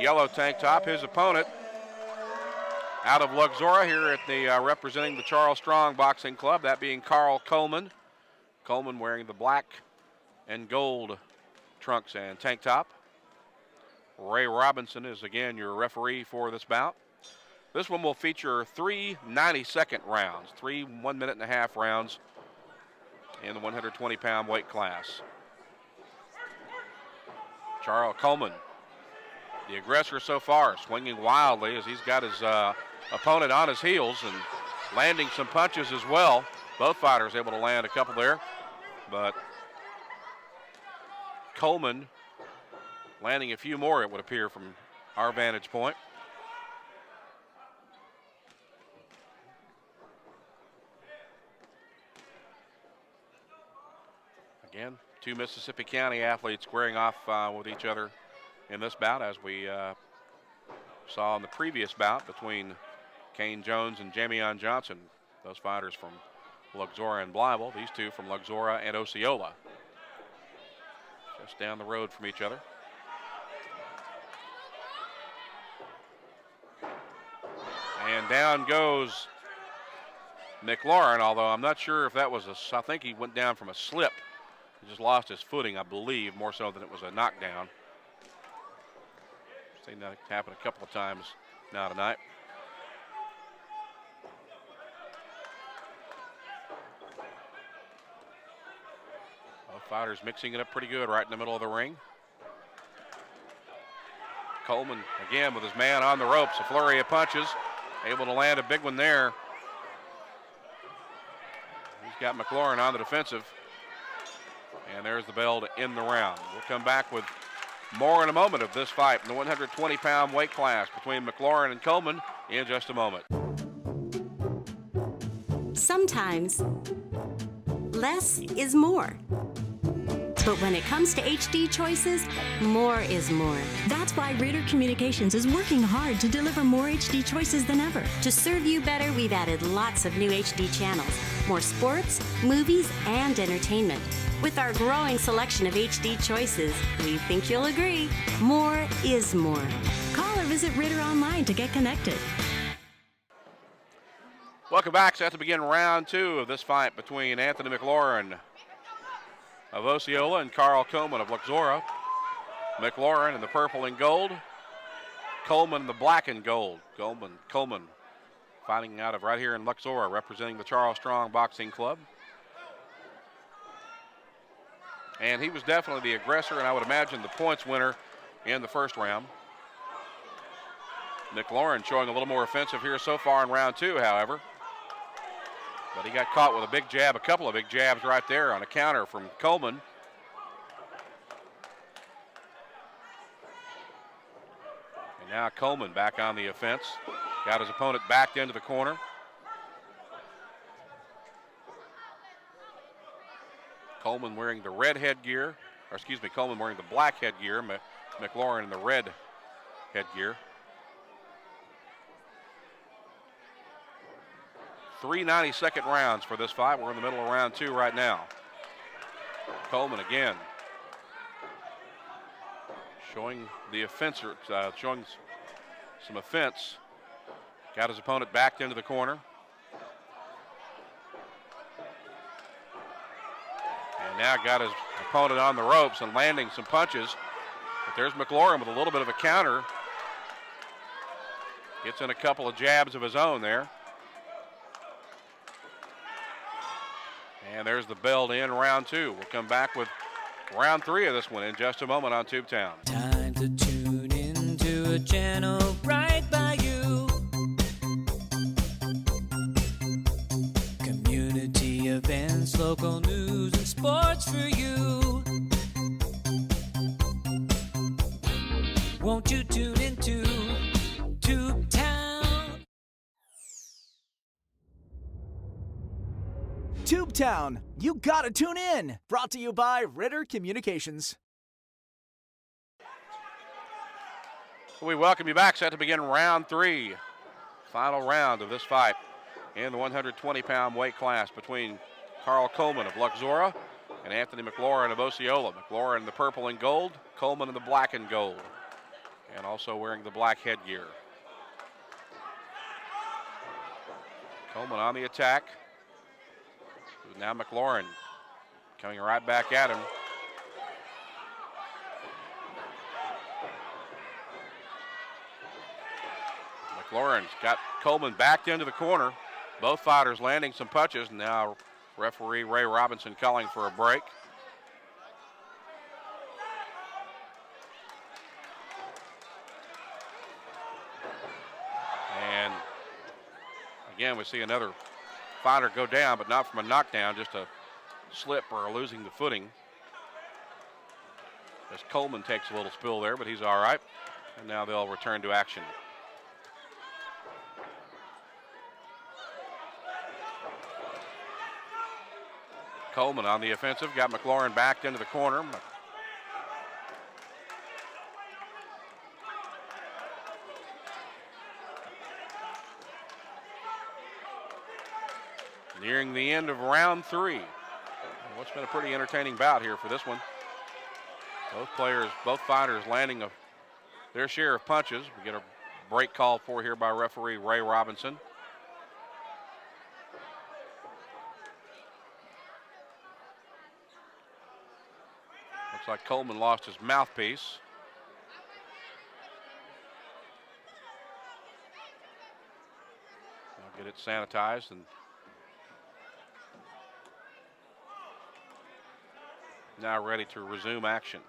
yellow tank top. His opponent out of Luxora here at the representing the Charles Strong Boxing Club, that being Carl Coleman. Coleman wearing the black and gold trunks and tank top. Ray Robinson is again your referee for this bout. This one will feature 3 90-second rounds, 3 1.5-minute rounds in the 120-pound weight class. Charles Coleman, the aggressor so far, swinging wildly as he's got his opponent on his heels and landing some punches as well. Both fighters able to land a couple there, but Coleman landing a few more, it would appear, from our vantage point. Again, two Mississippi County athletes squaring off with each other in this bout, as we saw in the previous bout between Kane Jones and Jamion Johnson. Those fighters from Luxora and Blytheville, these two from Luxora and Osceola, just down the road from each other. And down goes McLaurin, although I'm not sure if that was I think he went down from a slip. He just lost his footing, I believe, more so than it was a knockdown. I've seen that happen a couple of times now tonight. Both fighters mixing it up pretty good right in the middle of the ring. Coleman again with his man on the ropes, a flurry of punches, able to land a big one there. He's got McLaurin on the defensive. And there's the bell to end the round. We'll come back with more in a moment of this fight in the 120-pound weight class between McLaurin and Coleman in just a moment. Sometimes less is more. But when it comes to HD choices, more is more. That's why Ritter Communications is working hard to deliver more HD choices than ever. To serve you better, we've added lots of new HD channels, more sports, movies, and entertainment. With our growing selection of HD choices, we think you'll agree. More is more. Call or visit Ritter online to get connected. Welcome back. Set to begin round 2 of this fight between Anthony McLaurin of Osceola and Carl Coleman of Luxora. McLaurin in the purple and gold. Coleman in the black and gold. Coleman fighting out of right here in Luxora, representing the Charles Strong Boxing Club. And he was definitely the aggressor, and I would imagine the points winner in the first round. McLaurin showing a little more offensive here so far in round 2, however. But he got caught with a big jab, a couple of big jabs right there on a counter from Coleman. And now Coleman back on the offense. Got his opponent backed into the corner. Coleman wearing the red headgear, or excuse me, Coleman wearing the black headgear, McLaurin in the red headgear. 3 90-second rounds for this fight. We're in the middle of round 2 right now. Coleman again showing the offenser, showing some offense. Got his opponent backed into the corner. And now got his opponent on the ropes and landing some punches. But there's McLaurin with a little bit of a counter. Gets in a couple of jabs of his own there. And there's the bell to end round 2. We'll come back with round 3 of this one in just a moment on Tubetown. Time to tune into a channel right by you. Community events, local news, and sports for you. Won't you tune into Tubetown? Tubetown, you gotta tune in. Brought to you by Ritter Communications. We welcome you back. Set to begin round 3. Final round of this fight in the 120-pound weight class between Carl Coleman of Luxora and Anthony McLaurin of Osceola. McLaurin in the purple and gold, Coleman in the black and gold, and also wearing the black headgear. Coleman on the attack. Now McLaurin coming right back at him. McLaurin's got Coleman backed into the corner. Both fighters landing some punches. Now referee Ray Robinson calling for a break. And again, we see another fighter go down, but not from a knockdown, just a slip or losing the footing. As Coleman takes a little spill there, but he's all right. And now they'll return to action. Coleman on the offensive, got McLaurin backed into the corner. Nearing the end of round 3. What's been a pretty entertaining bout here for this one. Both fighters landing their share of punches. We get a break called for here by referee Ray Robinson. Looks like Coleman lost his mouthpiece. I'll get it sanitized and now ready to resume action.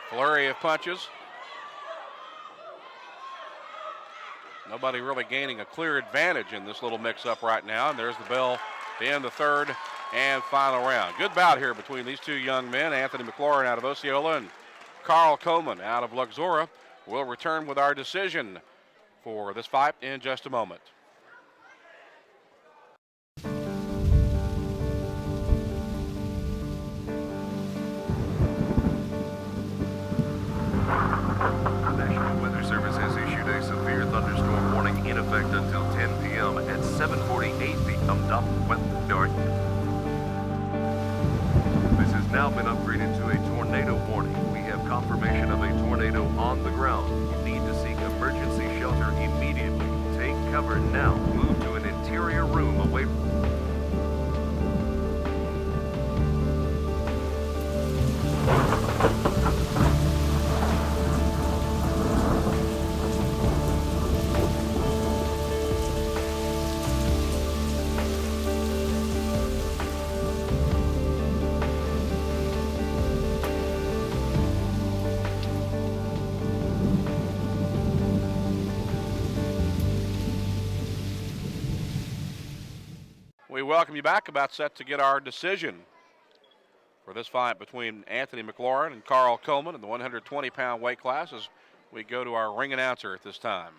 Flurry of punches. Nobody really gaining a clear advantage in this little mix-up right now. And there's the bell to end the third and final round. Good bout here between these two young men, Anthony McLaurin out of Osceola and Carl Coleman out of Luxora. We'll return with our decision for this fight in just a moment. now been upgraded to a tornado warning. We have confirmation of a tornado on the ground. You need to seek emergency shelter immediately. Take cover now. Move to an interior room away from... We welcome you back. About set to get our decision for this fight between Anthony McLaurin and Carl Coleman in the 120-pound weight class as we go to our ring announcer at this time.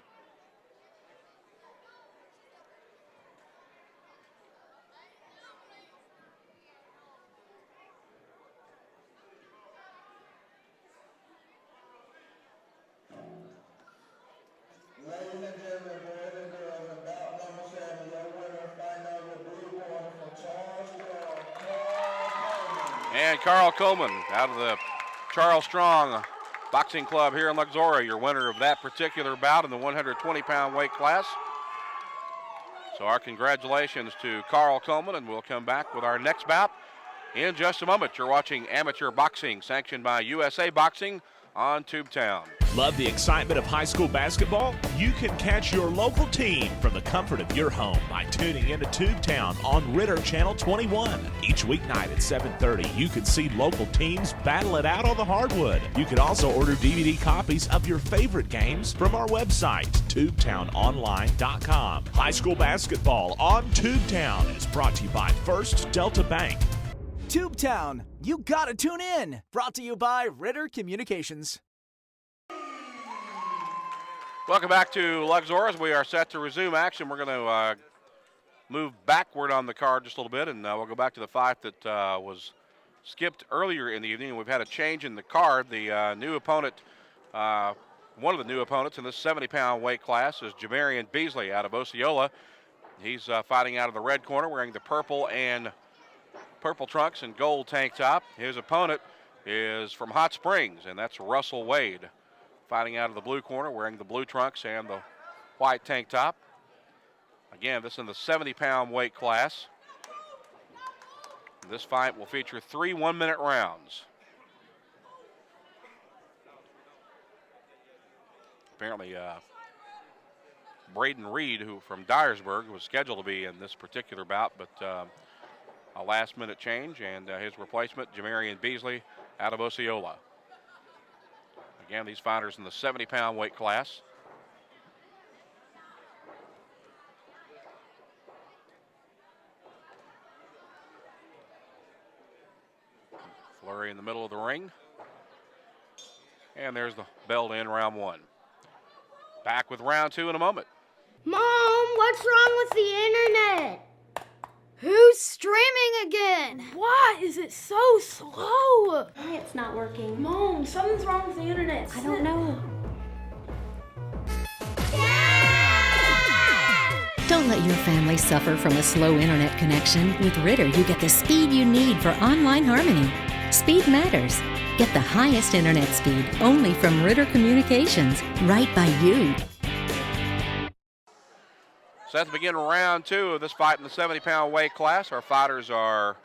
And Carl Coleman out of the Charles Strong Boxing Club here in Luxora, your winner of that particular bout in the 120-pound weight class. So our congratulations to Carl Coleman, and we'll come back with our next bout in just a moment. You're watching Amateur Boxing, sanctioned by USA Boxing on Tubetown. Love the excitement of high school basketball? You can catch your local team from the comfort of your home by tuning into Tubetown on Ritter Channel 21. Each weeknight at 7:30, you can see local teams battle it out on the hardwood. You can also order DVD copies of your favorite games from our website, tubetownonline.com. High school basketball on Tubetown is brought to you by First Delta Bank. Tubetown, you gotta tune in. Brought to you by Ritter Communications. Welcome back to Luxor as we are set to resume action. We're going to move backward on the card just a little bit, and we'll go back to the fight that was skipped earlier in the evening. We've had a change in the card. The new opponent, one of the new opponents in this 70-pound weight class is Jamarian Beasley out of Osceola. He's fighting out of the red corner, wearing the purple trunks and gold tank top. His opponent is from Hot Springs, and that's Russell Wade, fighting out of the blue corner, wearing the blue trunks and the white tank top. Again, this is in the 70-pound weight class. This fight will feature 3 one-minute rounds. Apparently, Braden Reed, who from Dyersburg, was scheduled to be in this particular bout, but a last-minute change, and his replacement, Jamarian Beasley, out of Osceola. Again, these fighters in the 70-pound weight class. Flurry in the middle of the ring. And there's the bell to end round 1. Back with round 2 in a moment. Mom, what's wrong with the internet? Who's streaming again? Why is it so slow? Why it's not working? Mom, something's wrong with the internet. I don't know. Don't let your family suffer from a slow internet connection. With Ritter, you get the speed you need for online harmony. Speed matters. Get the highest internet speed only from Ritter Communications, right by you. Set to begin round 2 of this fight in the 70-pound weight class. Our fighters are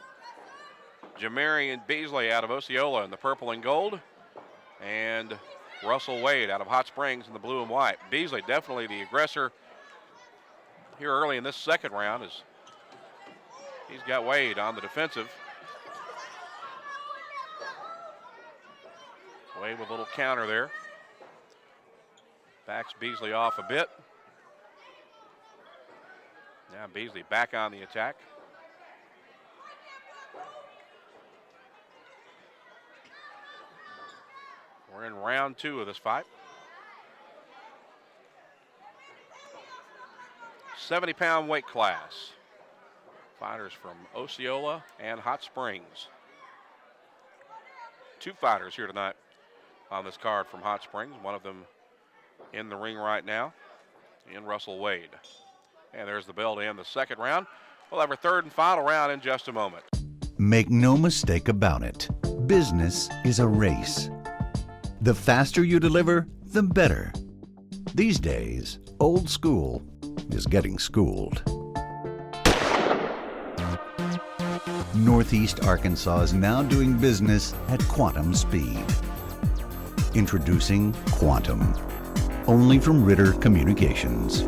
Jamarian Beasley out of Osceola in the purple and gold, and Russell Wade out of Hot Springs in the blue and white. Beasley definitely the aggressor here early in this second round, as he's got Wade on the defensive. Wade with a little counter there. Backs Beasley off a bit. Now Beasley back on the attack. We're in round 2 of this fight. 70-pound weight class. Fighters from Osceola and Hot Springs. 2 fighters here tonight on this card from Hot Springs. One of them in the ring right now, in Russell Wade. And there's the bell to end the second round. We'll have our third and final round in just a moment. Make no mistake about it, business is a race. The faster you deliver, the better. These days, old school is getting schooled. Northeast Arkansas is now doing business at quantum speed. Introducing Quantum, only from Ritter Communications.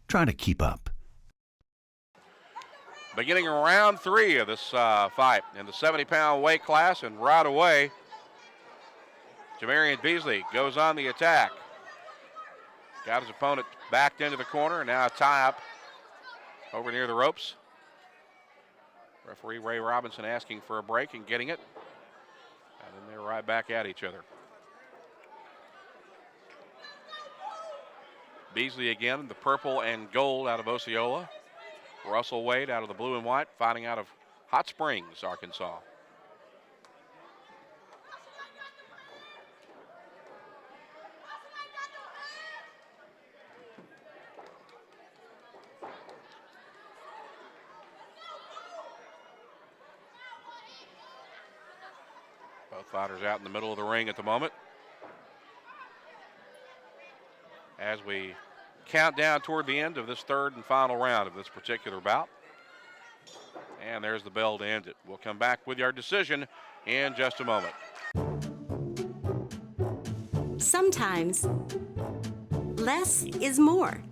Try to keep up. Beginning round 3 of this fight in the 70-pound weight class, and right away, Jamarian Beasley goes on the attack. Got his opponent backed into the corner, and now a tie-up over near the ropes. Referee Ray Robinson asking for a break and getting it. And then they're right back at each other. Beasley again, the purple and gold out of Osceola. Russell Wade out of the blue and white, fighting out of Hot Springs, Arkansas. Both fighters out in the middle of the ring at the moment. As we count down toward the end of this third and final round of this particular bout. And there's the bell to end it. We'll come back with your decision in just a moment. Sometimes, less is more.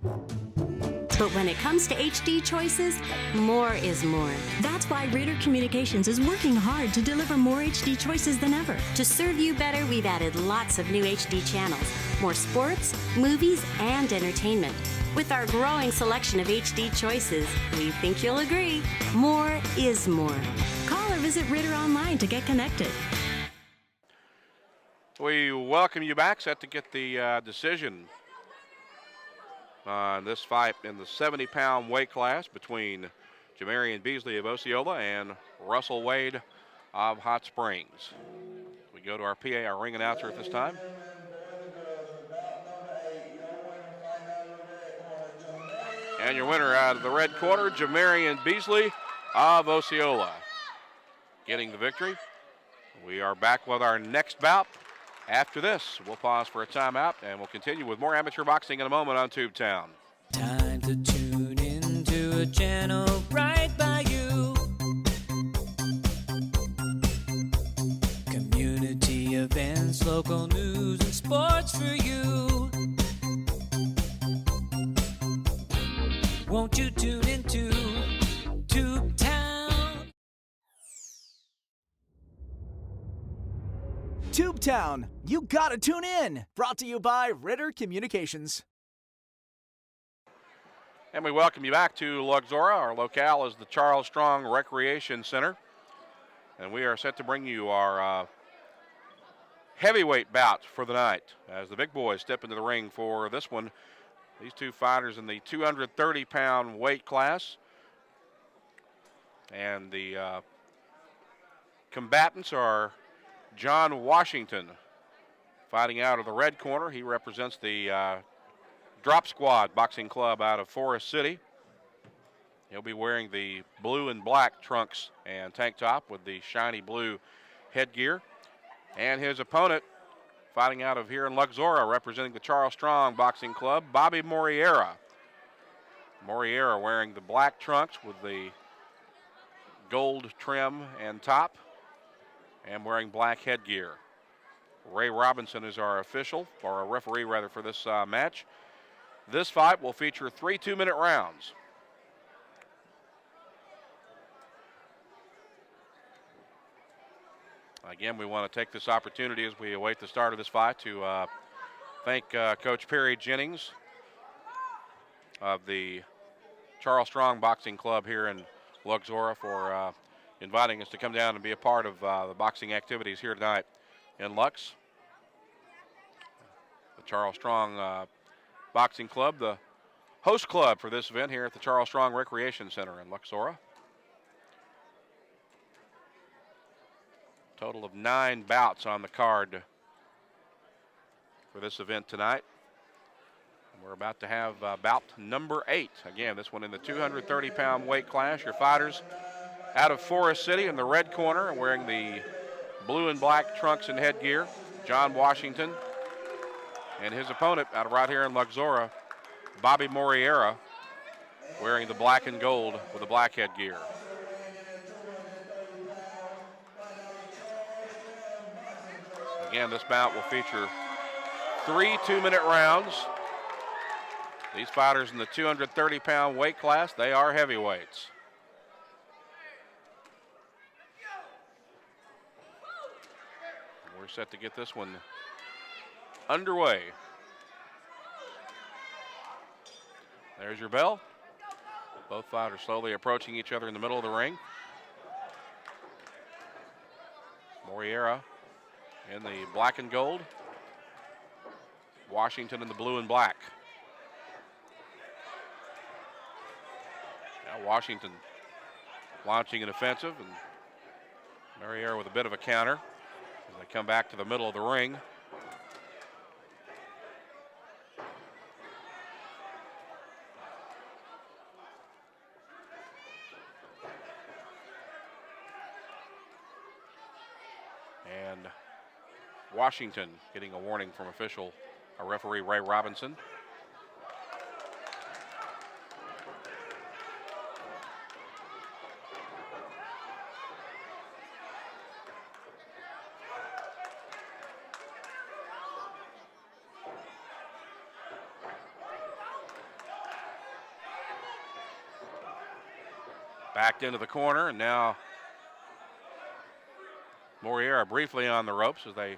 But when it comes to HD choices, more is more. That's why Ritter Communications is working hard to deliver more HD choices than ever. To serve you better, we've added lots of new HD channels, more sports, movies, and entertainment. With our growing selection of HD choices, we think you'll agree, more is more. Call or visit Ritter online to get connected. We welcome you back, set to get the decision on this fight in the 70-pound weight class between Jamarian Beasley of Osceola and Russell Wade of Hot Springs. We go to our PA, our ring announcer at this time. And your winner out of the red corner, Jamarian Beasley of Osceola, getting the victory. We are back with our next bout. After this, we'll pause for a timeout, and we'll continue with more amateur boxing in a moment on Tubetown. Time to tune into a channel right by you. Community events, local news, and sports for you. Won't you tune into Tubetown? Tubetown, you gotta tune in. Brought to you by Ritter Communications. And we welcome you back to Luxora. Our locale is the Charles Strong Recreation Center. And we are set to bring you our heavyweight bout for the night as the big boys step into the ring for this one. These two fighters in the 230-pound weight class. And the combatants are John Washington fighting out of the red corner. He represents the Drop Squad Boxing Club out of Forest City. He'll be wearing the blue and black trunks and tank top with the shiny blue headgear. And his opponent fighting out of here in Luxora, representing the Charles Strong Boxing Club, Bobby Moriera. Moriera wearing the black trunks with the gold trim and top, and wearing black headgear. Ray Robinson is our official, or our referee rather, for this match. This fight will feature 3 2-minute rounds. Again, we want to take this opportunity as we await the start of this fight to thank Coach Perry Jennings of the Charles Strong Boxing Club here in Luxora for inviting us to come down and be a part of the boxing activities here tonight in Lux. The Charles Strong Boxing Club, the host club for this event here at the Charles Strong Recreation Center in Luxora. Total of 9 bouts on the card for this event tonight. We're about to have bout number 8. Again, this one in the 230-pound weight class. Your fighters out of Forest City in the red corner, wearing the blue and black trunks and headgear, John Washington. And his opponent out of right here in Luxora, Bobby Moriera, wearing the black and gold with the black headgear. Again, this bout will feature 3 2-minute rounds. These fighters in the 230-pound weight class, they are heavyweights. We're set to get this one underway. There's your bell. Both fighters slowly approaching each other in the middle of the ring. Moriera in the black and gold. Washington in the blue and black. Now Washington launching an offensive, and Moriera with a bit of a counter as they come back to the middle of the ring. And Washington getting a warning from referee Ray Robinson. Backed into the corner, and now Moriera briefly on the ropes as they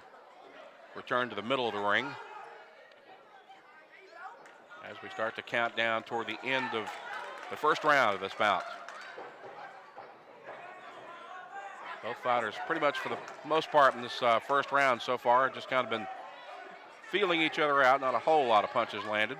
return to the middle of the ring. As we start to count down toward the end of the first round of this bout. Both fighters pretty much for the most part in this first round so far just kind of been feeling each other out. Not a whole lot of punches landed.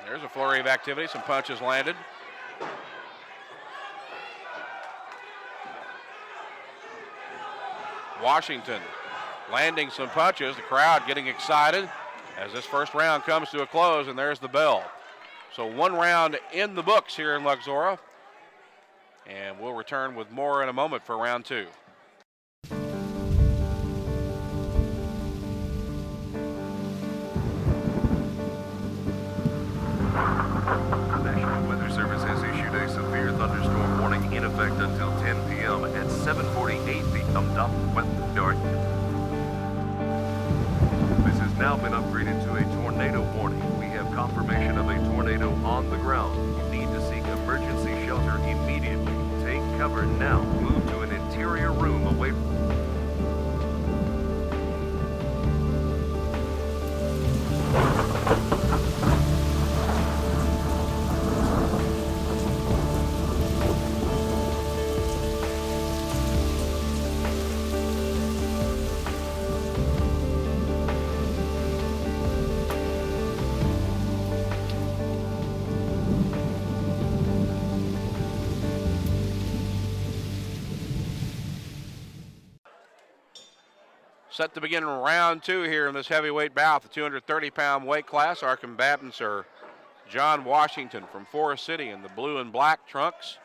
There's a flurry of activity, some punches landed. Washington landing some punches, the crowd getting excited as this first round comes to a close, and there's the bell. So 1 round in the books here in Luxora, and we'll return with more in a moment for round 2. The National Weather Service has issued a severe thunderstorm warning in effect until 10 p.m. At 7:48 p.m. This has now been upgraded to a tornado warning. We have confirmation of a tornado on the ground. You need to seek emergency shelter immediately. Take cover now. Move to an interior room away from... Set to begin round 2 here in this heavyweight bout, the 230-pound weight class. Our combatants are John Washington from Forest City in the blue and black trunks.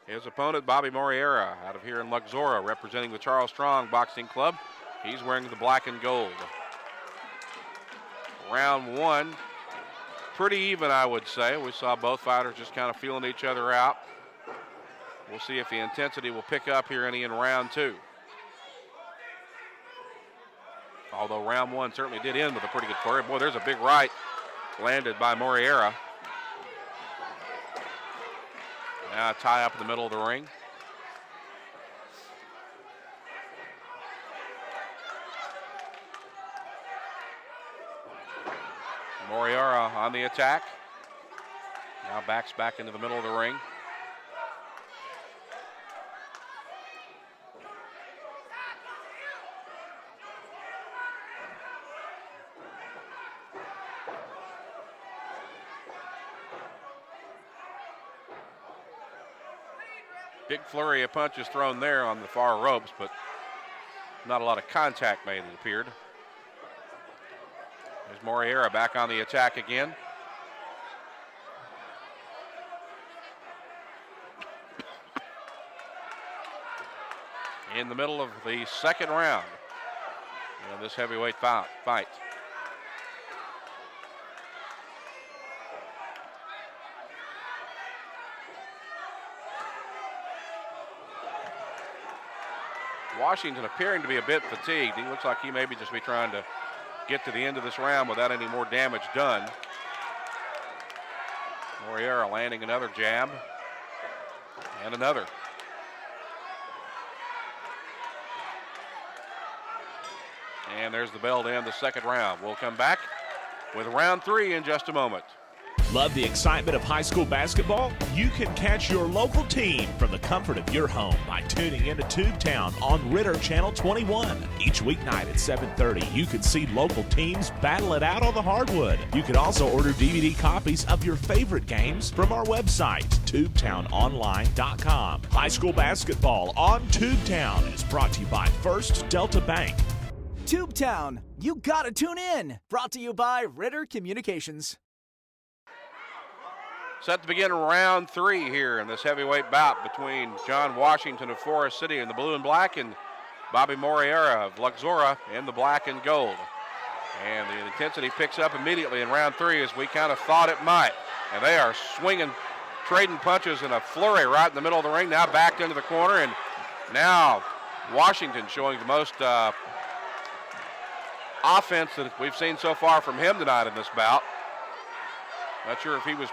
His opponent, Bobby Moriera, out of here in Luxora, representing the Charles Strong Boxing Club. He's wearing the black and gold. Round 1, pretty even, I would say. We saw both fighters just kind of feeling each other out. We'll see if the intensity will pick up here in round 2. Although round 1 certainly did end with a pretty good flurry. Boy, there's a big right landed by Moriera. Now a tie up in the middle of the ring. Moriera on the attack. Now backs back into the middle of the ring. Big flurry of punches thrown there on the far ropes, but not a lot of contact made, it appeared. There's Moriera back on the attack again. In the middle of the second round of this heavyweight fight. Washington appearing to be a bit fatigued. He looks like he may just be trying to get to the end of this round without any more damage done. Moriera landing another jab and another. And there's the bell to end the second round. We'll come back with round 3 in just a moment. Love the excitement of high school basketball? You can catch your local team from the comfort of your home by tuning into Tubetown on Ritter Channel 21. Each weeknight at 7:30, you can see local teams battle it out on the hardwood. You can also order DVD copies of your favorite games from our website, tubetownonline.com. High school basketball on Tubetown is brought to you by First Delta Bank. Tubetown, you gotta tune in. Brought to you by Ritter Communications. Set to begin round 3 here in this heavyweight bout between John Washington of Forest City in the blue and black and Bobby Moriera of Luxora in the black and gold. And the intensity picks up immediately in round 3 as we kind of thought it might. And they are swinging, trading punches in a flurry right in the middle of the ring, now backed into the corner. And now Washington showing the most offense that we've seen so far from him tonight in this bout. Not sure if he was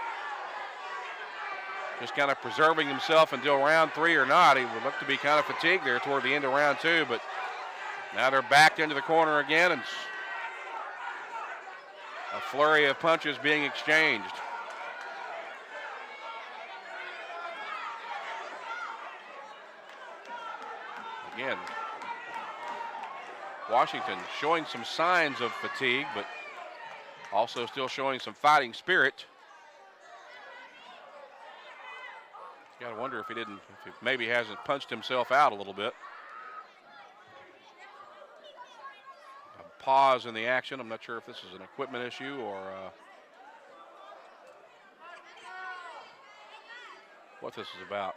just kind of preserving himself until round 3 or not. He would look to be kind of fatigued there toward the end of round 2, but now they're backed into the corner again, and a flurry of punches being exchanged. Again, Washington showing some signs of fatigue, but also still showing some fighting spirit. You gotta wonder if he maybe hasn't punched himself out a little bit. A pause in the action. I'm not sure if this is an equipment issue or what this is about.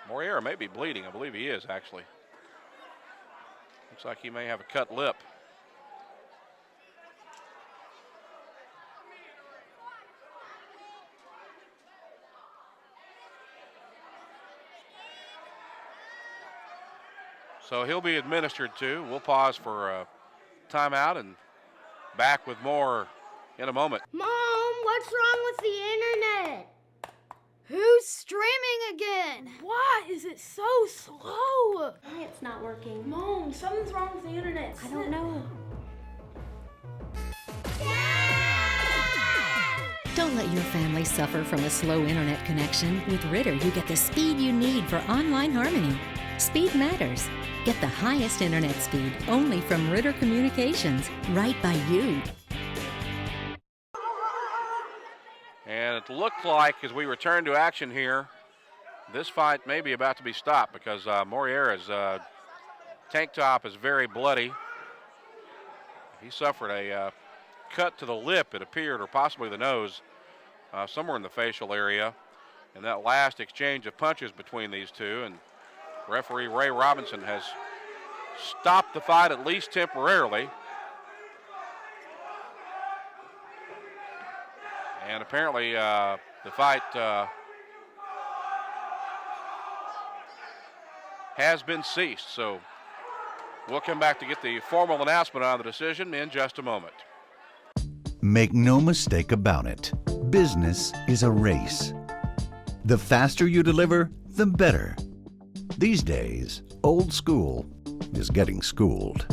Moriera may be bleeding. I believe he is, actually. Looks like he may have a cut lip. So he'll be administered to. We'll pause for a timeout and back with more in a moment. Mom, what's wrong with the internet? Who's streaming again? Why is it so slow? Why it's not working? Mom, something's wrong with the internet. I don't know. Don't let your family suffer from a slow internet connection. With Ritter, you get the speed you need for online harmony. Speed matters. Get the highest internet speed only from Ritter Communications, right by you. And it looked like, as we return to action here, this fight may be about to be stopped because Moriera's tank top is very bloody. He suffered a cut to the lip, it appeared, or possibly the nose, somewhere in the facial area. And that last exchange of punches between these two, and referee Ray Robinson has stopped the fight at least temporarily. And apparently the fight has been ceased. So we'll come back to get the formal announcement on the decision in just a moment. Make no mistake about it. Business is a race. The faster you deliver, the better. These days, old school is getting schooled.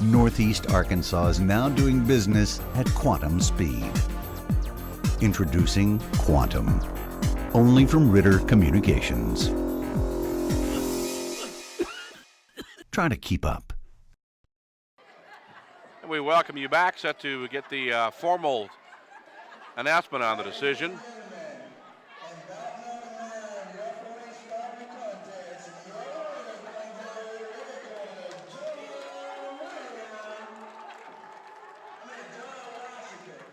Northeast Arkansas is now doing business at quantum speed. Introducing Quantum, only from Ritter Communications. Try to keep up. And we welcome you back, set to get the formal announcement on the decision.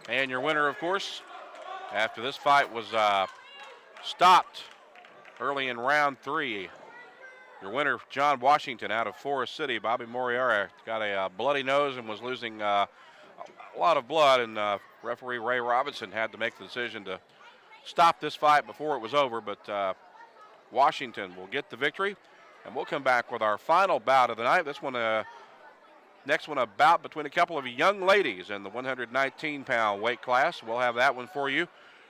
And your winner, of course, after this fight was stopped early in round 3. Your winner, John Washington, out of Forest City. Bobby Moriara got a bloody nose and was losing a lot of blood, and referee Ray Robinson had to make the decision to stop this fight before it was over, but Washington will get the victory, and we'll come back with our final bout of the night. This one, next one, a bout between a couple of young ladies in the 119-pound weight class. We'll have that one for you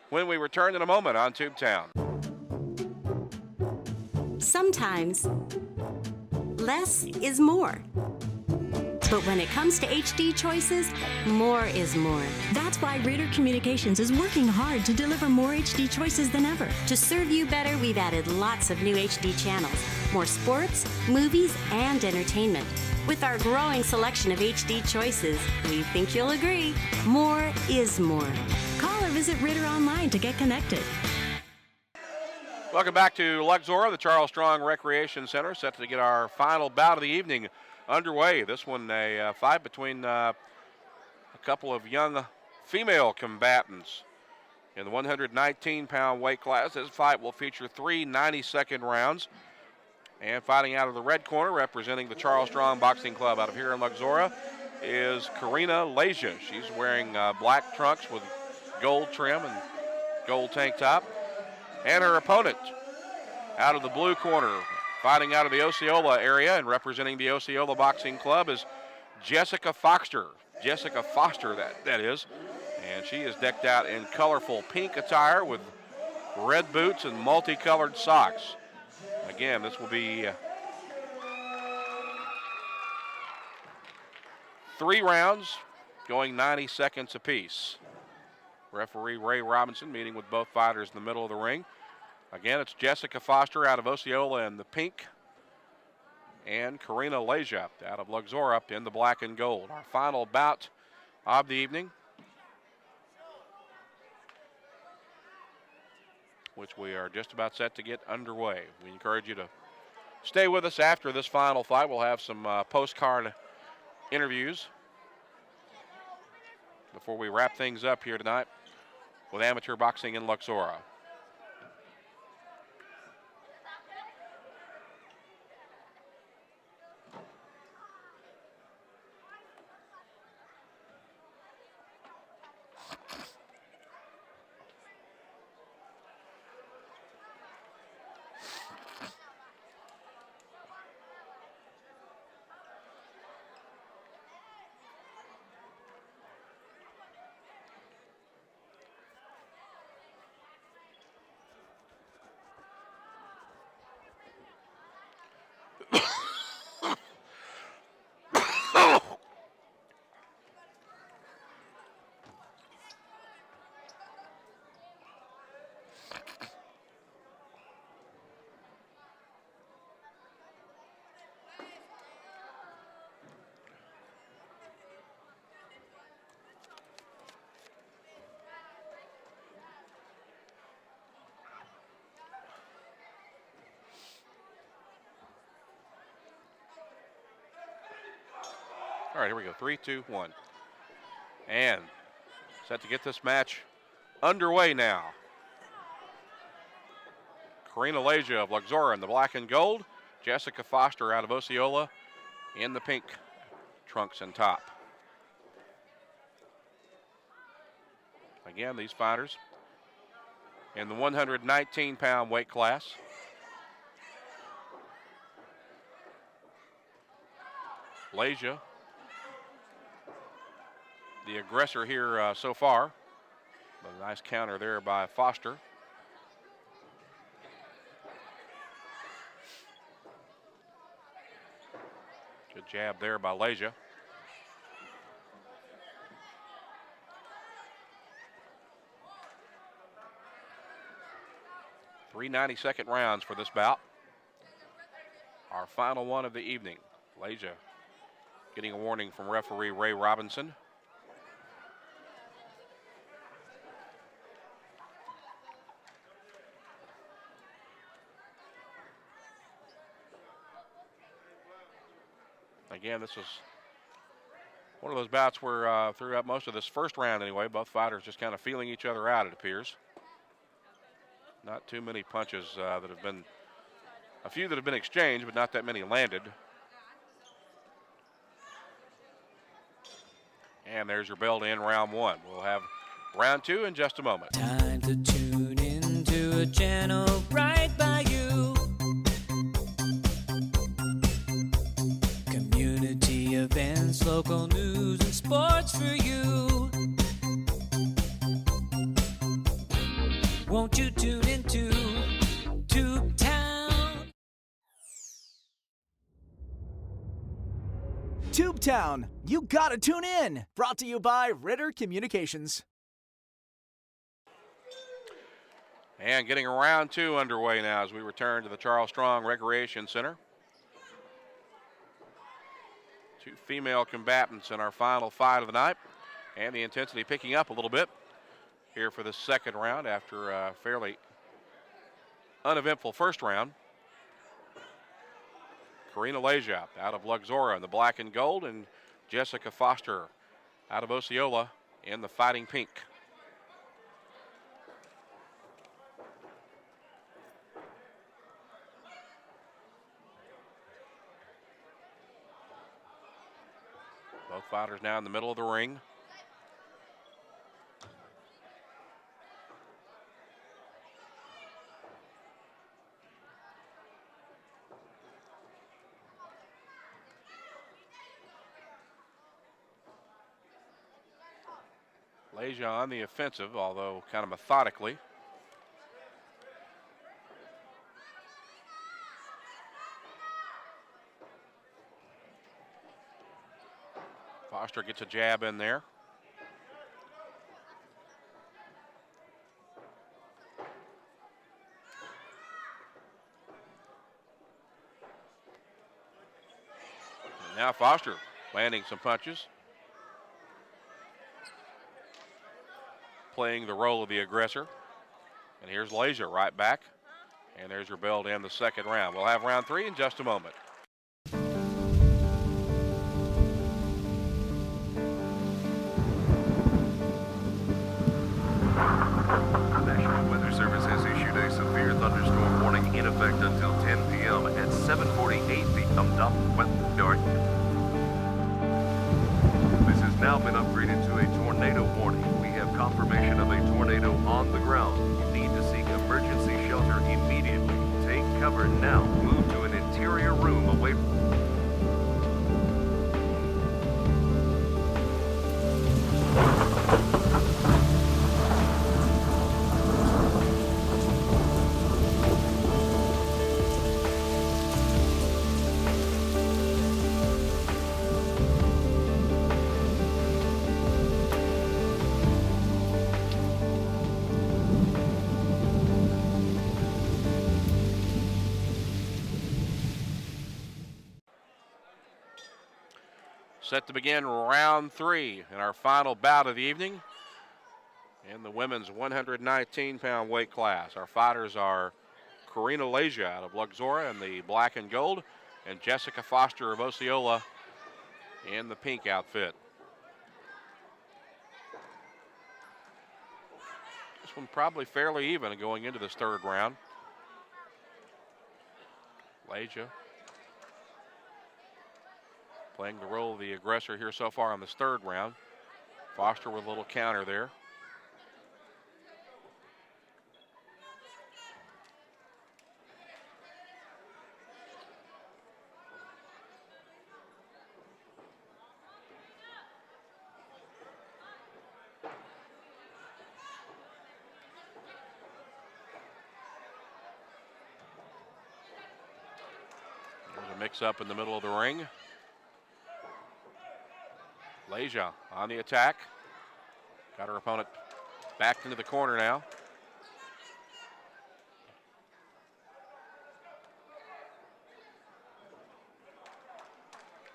when we return in a moment on Tubetown. Sometimes, less is more. But when it comes to HD choices, more is more. That's why Ritter Communications is working hard to deliver more HD choices than ever. To serve you better, we've added lots of new HD channels, more sports, movies, and entertainment. With our growing selection of HD choices, we think you'll agree, more is more. Call or visit Ritter online to get connected. Welcome back to Luxora, the Charles Strong Recreation Center, set to get our final bout of the evening underway. This one, a fight between a couple of young female combatants in the 119-pound weight class. This fight will feature 3 90-second rounds. And fighting out of the red corner, representing the Charles Strong Boxing Club out of here in Luxora, is Karina Leja. She's wearing black trunks with gold trim and gold tank top. And her opponent out of the blue corner, fighting out of the Osceola area and representing the Osceola Boxing Club, is Jessica Foster. Jessica Foster, that is. And she is decked out in colorful pink attire with red boots and multicolored socks. Again, this will be 3 rounds going 90 seconds apiece. Referee Ray Robinson meeting with both fighters in the middle of the ring. Again, it's Jessica Foster out of Osceola in the pink, and Karina Leja out of Luxora in the black and gold. Our final bout of the evening, which we are just about set to get underway. We encourage you to stay with us after this final fight. We'll have some postcard interviews before we wrap things up here tonight with amateur boxing in Luxora. All right, here we go. 3, 2, 1. And set to get this match underway now. Karina Leja of Luxora in the black and gold. Jessica Foster out of Osceola in the pink trunks and top. Again, these fighters in the 119-pound weight class. Leja, the aggressor here so far. A nice counter there by Foster. Good jab there by Leja. Three 90-second rounds for this bout. Our final one of the evening. Leja getting a warning from referee Ray Robinson. Again, this is One of those bouts where throughout most of this first round anyway, both fighters just kind of feeling each other out, it appears. Not too many punches that have been, a few that have been exchanged, but not that many landed. And there's your bell to end round one. We'll have round two in just a moment. Time to tune into a channel right by you. Community events, local news, and sports for you. Won't you tune into Tubetown? Tubetown, you gotta tune in. Brought to you by Ritter Communications. And getting round two underway now as we return to the Charles Strong Recreation Center. Two female combatants in our final fight of the night, and the intensity picking up a little bit here for the second round after a fairly uneventful first round. Karina Leja out of Luxora in the black and gold, and Jessica Foster out of Osceola in the fighting pink. Both fighters now in the middle of the ring. Leja on the offensive, although kind of methodically. Foster gets a jab in there. And now Foster landing some punches. Playing the role of the aggressor. And here's Leja right back. And there's your bell to end the second round. We'll have round three in just a moment. The National Weather Service has issued a severe thunderstorm warning in effect until 10 p.m. At 7:48 p.m. This has now been upgraded to a tornado warning. We have confirmation of a tornado on the ground. You need to seek emergency shelter immediately. Take cover now. Move to an interior room away from... Set to begin round three in our final bout of the evening in the women's 119-pound weight class. Our fighters are Karina Leja out of Luxora in the black and gold, and Jessica Foster of Osceola in the pink outfit. This one probably fairly even going into this third round. Leja playing the role of the aggressor here so far in this third round. Foster with a little counter there. There's a mix-up in the middle of the ring. Leja on the attack. Got her opponent backed into the corner now.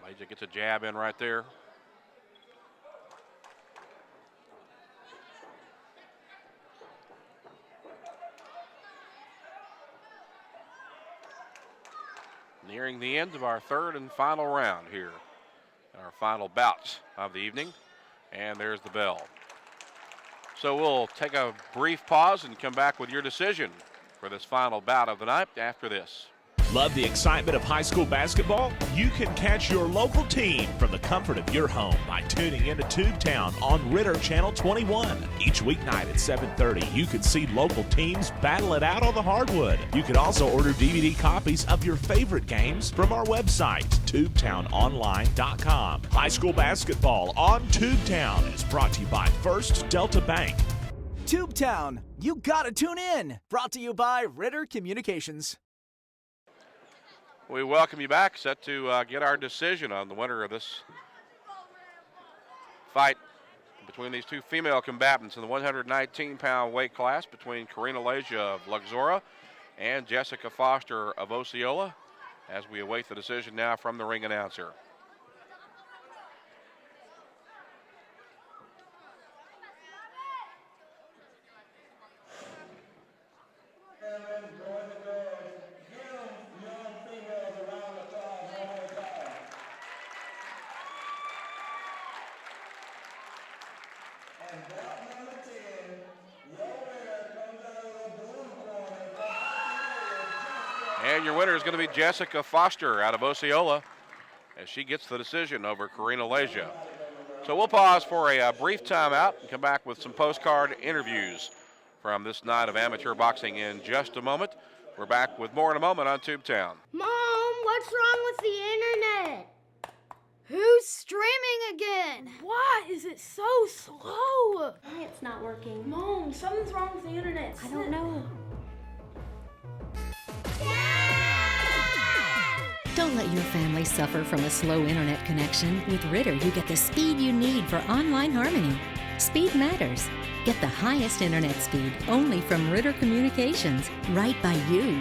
Leja gets a jab in right there. Nearing the end of our third and final round here. Our final bouts of the evening. And there's the bell. So we'll take a brief pause and come back with your decision for this final bout of the night after this. Love the excitement of high school basketball? You can catch your local team from the comfort of your home by tuning into Tubetown on Ritter Channel 21. Each weeknight at 7:30, you can see local teams battle it out on the hardwood. You can also order DVD copies of your favorite games from our website, tubetownonline.com. High school basketball on Tubetown is brought to you by First Delta Bank. Tubetown, you gotta tune in. Brought to you by Ritter Communications. We welcome you back, set to get our decision on the winner of this fight between these two female combatants in the 119-pound weight class between Karina Leja of Luxora and Jessica Foster of Osceola, as we await the decision now from the ring announcer. And your winner is going to be Jessica Foster out of Osceola as she gets the decision over Karina Leja. So we'll pause for a brief timeout and come back with some postcard interviews from this night of amateur boxing in just a moment. We're back with more in a moment on Tubetown. Mom, what's wrong with the internet? Who's streaming again? Why is it so slow? Why it's not working? Mom, something's wrong with the internet. I don't know. Don't let your family suffer from a slow internet connection. With Ritter, you get the speed you need for online harmony. Speed matters. Get the highest internet speed only from Ritter Communications, right by you.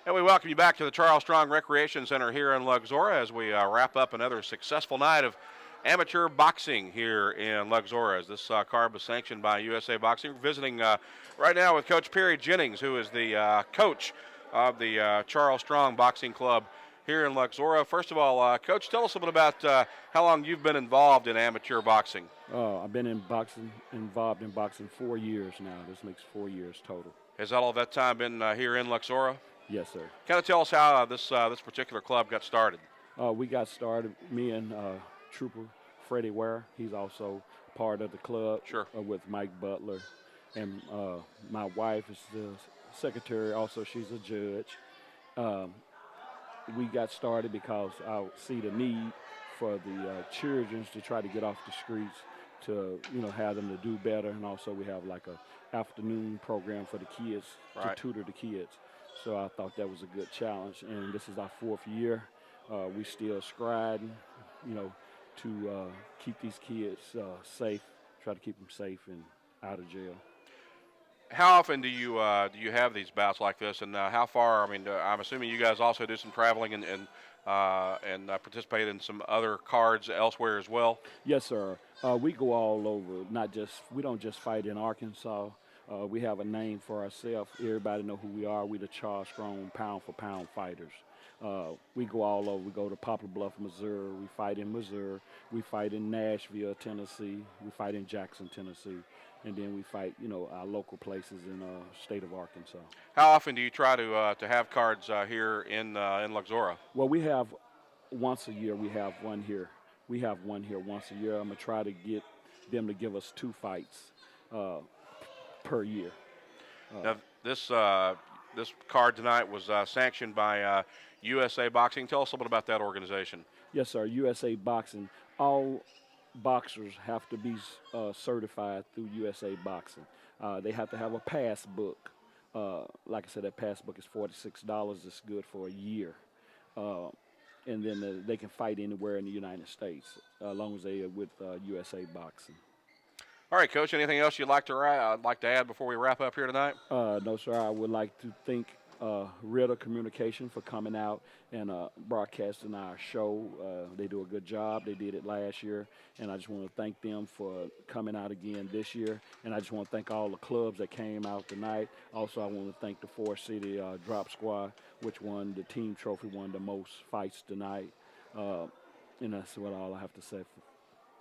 And we welcome you back to the Charles Strong Recreation Center here in Luxora as we wrap up another successful night of amateur boxing here in Luxora. As this card was sanctioned by USA Boxing. We're visiting right now with Coach Perry Jennings, who is the coach of the Charles Strong Boxing Club here in Luxora. First of all, Coach, tell us a little bit about how long you've been involved in amateur boxing. I've been involved in boxing 4 years now. This makes 4 years total. Has all of that time been here in Luxora? Yes, sir. Kind of tell us how this particular club got started. We got started, me and Trooper Freddie Ware. He's also part of the club. Sure. With Mike Butler. And my wife is the secretary. Also, she's a judge. We got started because I see the need for the children to try to get off the streets, to have them to do better. And also we have like a afternoon program for the kids, right, to tutor the kids. So I thought that was a good challenge, and this is our 4th year. We still scribing, to keep these kids safe, try to keep them safe and out of jail. How often do you have these bouts like this, and how far? I mean, I'm assuming you guys also do some traveling and participate in some other cards elsewhere as well. Yes, sir. We go all over. We don't just fight in Arkansas. We have a name for ourselves. Everybody know who we are. We the Charles Strong pound for pound fighters. We go all over. We go to Poplar Bluff, Missouri. We fight in Missouri. We fight in Nashville, Tennessee. We fight in Jackson, Tennessee. And then we fight, our local places in the state of Arkansas. How often do you try to have cards here in Luxora? Well, we have once a year. We have one here. We have one here once a year. I'm going to try to get them to give us 2 fights per year. Now, this card tonight was sanctioned by USA Boxing. Tell us a little bit about that organization. Yes, sir. USA Boxing. All boxers have to be certified through USA Boxing. They have to have a pass book. Like I said, that pass book is $46. It's good for a year. And then they can fight anywhere in the United States, as long as they are with USA Boxing. All right, Coach, anything else you'd like to add before we wrap up here tonight? No, sir. I would like to thank Ritter Communication for coming out and broadcasting our show. They do a good job. They did it last year, and I just want to thank them for coming out again this year. And I just want to thank all the clubs that came out tonight. Also, I want to thank the Forest City Drop Squad, which won the team trophy, won the most fights tonight. And that's what all I have to say.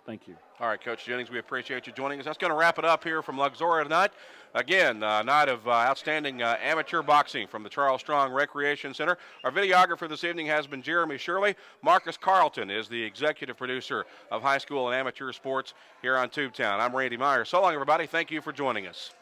Thank you. All right, Coach Jennings, we appreciate you joining us. That's going to wrap it up here from Luxora tonight. Again, night of outstanding amateur boxing from the Charles Strong Recreation Center. Our videographer this evening has been Jeremy Shirley. Marcus Carlton is the executive producer of high school and amateur sports here on Tubetown. I'm Randy Meyer. So long, everybody. Thank you for joining us.